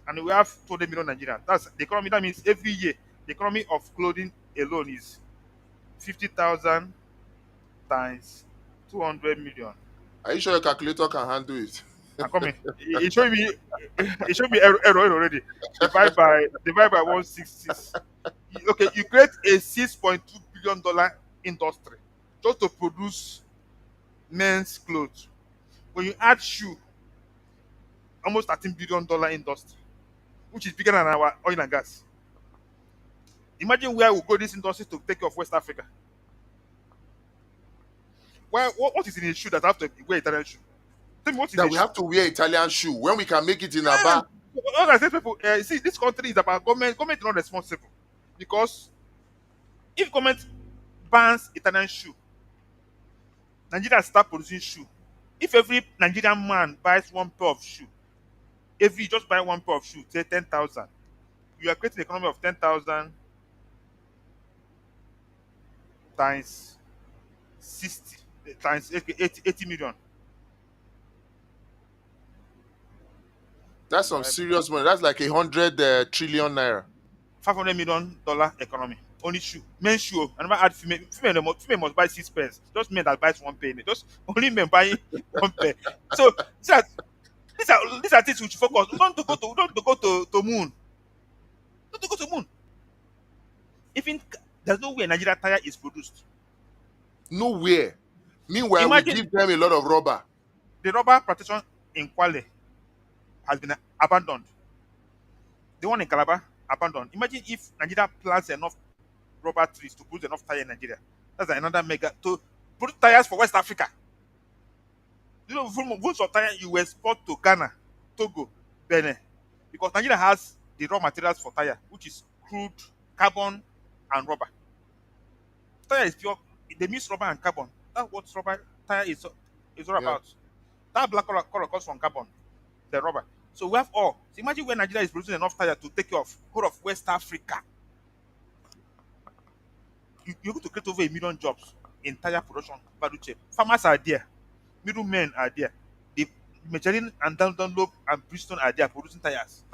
and we have 20 million Nigerians, that's the economy. That means every year the economy of clothing alone is 50,000 times 200 million. Are you sure your calculator can handle it? I'm coming. It showed me. It showed me error already. Divide by 166. Okay, you create a $6.2 billion industry just to produce men's clothes. When you add shoe, almost $13 billion industry, which is bigger than our oil and gas. Imagine where we go this industry to take off West Africa. Why? What is in a shoe that I have to wear Italian shoe? Tell me what's in That a we shoe. have to wear Italian shoe when we can make it in Yeah. Aba. All I say, people, see, this country is about government. Government is not responsible because if government bans Italian shoe, Nigeria start producing shoe. If every Nigerian man buys one pair of shoe, every just buy one pair of shoe, say 10,000, you are creating an economy of 10,000 times 60 times 80 million. That's some serious money. That's like 100 trillion naira. $500 million economy. Only shoe, men's shoe. I never add female. Female must buy 6 pairs. Just men that buys one pair. Just only men buying one pair. So these are things we should focus. We don't to go to moon. Don't to go to moon. Even there's no way Nigeria tire is produced. Nowhere. Meanwhile, we Imagine give them a lot of rubber. the rubber plantation in Kwale has been abandoned. The one in Calabar abandoned. Imagine if Nigeria plants enough rubber trees to produce enough tire in Nigeria. That's another mega to produce tires for West Africa. You know, volumes of tire you export to Ghana, Togo, Benin, because Nigeria has the raw materials for tire, which is crude, carbon, and rubber. Tire is pure. They mix rubber and carbon. That's what rubber tire is all Yeah. about. That black color comes from carbon, the rubber. So we have all. So imagine when Nigeria is producing enough tire to take care of whole of West Africa. You're going to create over 1 million jobs in tire production value chain. Farmers are there, middlemen are there. The Michelin and Dunlop and Bristol are there producing tires.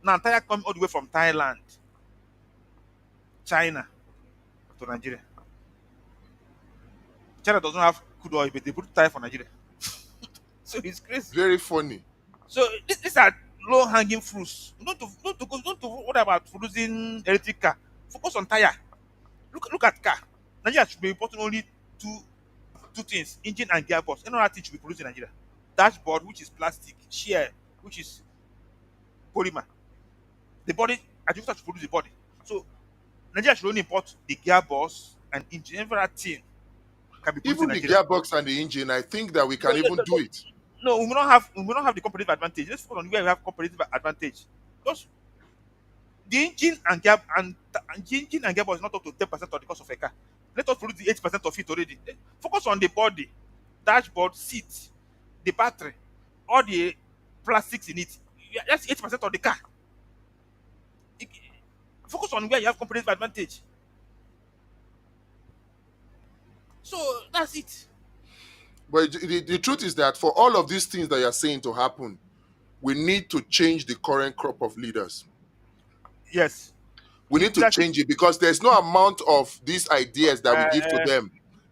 Now tire come all the way from Thailand, China to Nigeria. China doesn't have crude oil, but they put tire for Nigeria. So it's crazy. Very funny. So these are low hanging fruits. Don't to what about producing electric car? Focus on tire. Look at car. Nigeria should be importing only two things: engine and gearbox. Any other thing should be produced in Nigeria. Dashboard, which is plastic, share, which is polymer. The body, Ajivita should produce the body. So Nigeria should only import the gearbox and engine. Every other thing can be produced in Even the Nigeria. gearbox and the engine, I think that we No, can even do it. no, we will not have the competitive advantage. Let's focus on where we have competitive advantage. Because the engine and gearbox is not up to 10% of the cost of a car. Let us produce the 80% of it already. Focus on the body, dashboard, seat, the battery, all the plastics in it. Yeah, that's 80% of the car. It- Focus on where you have competitive advantage. So that's it. But the truth is that for all of these things that you're saying to happen, we need to change the current crop of leaders. Yes. We need to Leadership. change it because there's no amount of these ideas that we give to Uh, them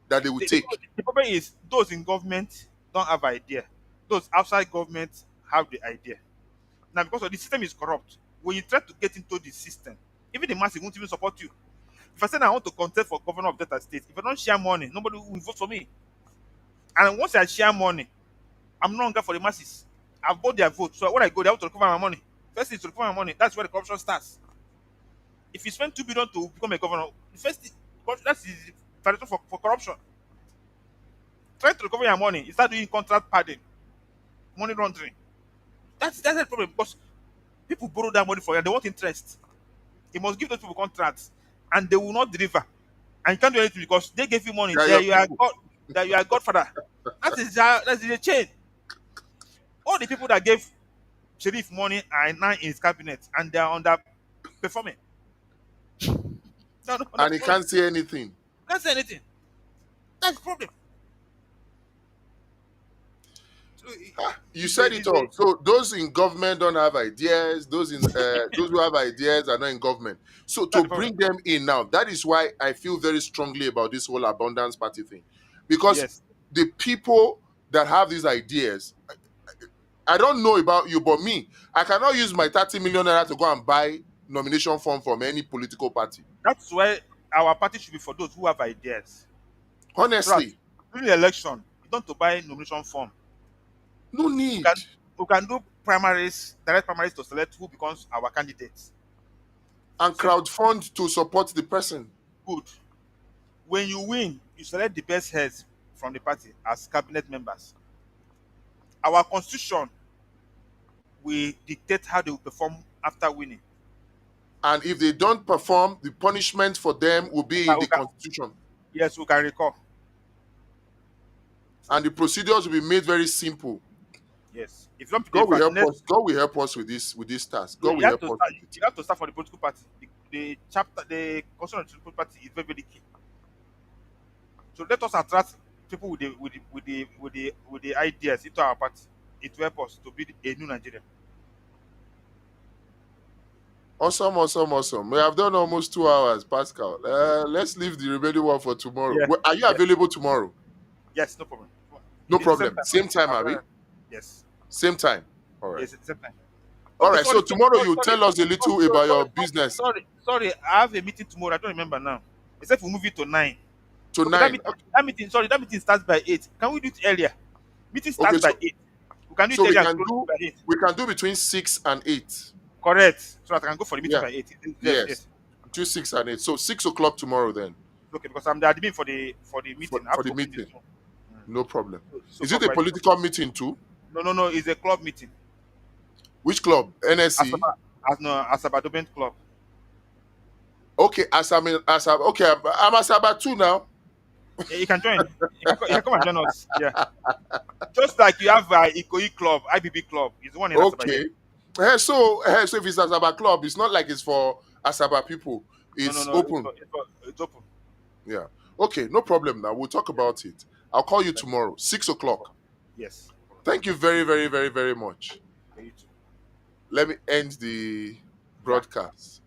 that they will the, the, take. problem- the problem is those in government don't have idea. Those outside government have the idea. Now, because of the system is corrupt, when you try to get into the system, even the masses won't even support you. If I say now I want to contest for governor of Delta State, if I don't share money, nobody will vote for me. And once I share money, I'm no longer for the masses. I've bought their vote. So when I go, they have to recover my money. First thing is to recover my money. That's where the corruption starts. If you spend 2 billion to become a governor, the first thing, that's the foundation for corruption. Try to recover your money. You start doing contract padding, money laundering. That's the problem because people borrow that money for you and they want interest. You must give those people contracts and they will not deliver. And you can't do anything because they gave you money. They are That your you are people. God, that you are Godfather. That's the chain. All the people that gave Sharif money are now in his cabinet and they are underperforming. They're not And he underperforming. can't say anything. Can't say anything. That's the problem. So You said it it's a all. So those in government don't have ideas. Those who have ideas are not in government. So that's to the problem. bring them in now, that is why I feel very strongly about this whole abundance party thing, because Yes. the people that have these ideas, I don't know about you, but me, I cannot use my 30 million naira to go and buy nomination form from any political party. That's why our party should be for those who have ideas. So that Honestly, during the election, you don't to buy nomination form. no We need. can we can do primaries, direct primaries to select who becomes our candidates. And Simple, crowd fund to support the person. good. When you win, you select the best heads. from the party as cabinet members. Our constitution will dictate how they will perform after winning. And if they don't perform, the punishment for them will be in the constitution. Yes, we can recall. And the procedures will be made very simple. Yes. If you don't God will the help us. next, God will help us with this task. God you will have help to us start. with it. You have to start for the political party. The chapter, the constitution of the political party is very, very key. So let us attract people with the ideas into our party. It will help us to build a new Nigeria. Awesome, awesome, awesome. We have done almost 2 hours, Pascal. Let's leave the remaining one for tomorrow. Yeah. Are you Yeah. available tomorrow? Yes, no problem. No It's the same problem. time. Same time, Abby. Yes. Same time. All right. Yes, it's the same time. All Okay, right. So sorry, tomorrow sorry, you sorry, tell us a little sorry, about your sorry, business. sorry. I have a meeting tomorrow. I don't remember now. Except we move it to 9. To Okay, 9. Okay. that meeting starts by 8. Can we do it earlier? Meeting starts Okay. by 8. We can do it So earlier and close it by 8. we can do between 6 and 8. Correct. So that I can go for the meeting Yeah. by 8. Yes, Yes. yes. Between 6 and 8. So 6 o'clock tomorrow then. Okay, because I'm the admin for the For, meeting. I have for to the open this meeting. one. No problem. So Is it a by political meeting too? no. It's a club meeting. Which club? NSC? Asaba Dobent Club. Okay, okay, I'm Asaba too now. Yeah, you can join. You can come and join us. Yeah. Just like you have Ikoyi Club, IBB Club. It's the one in Asaba here. Okay. So if it's Asaba club, it's not like it's for Asaba people. It's No. open. It's open. Yeah. Okay, no problem now. We'll talk about it. I'll call you tomorrow, 6 o'clock. Yes. Thank you very, very, very, very much. For you too. Let me end the Yeah. broadcast.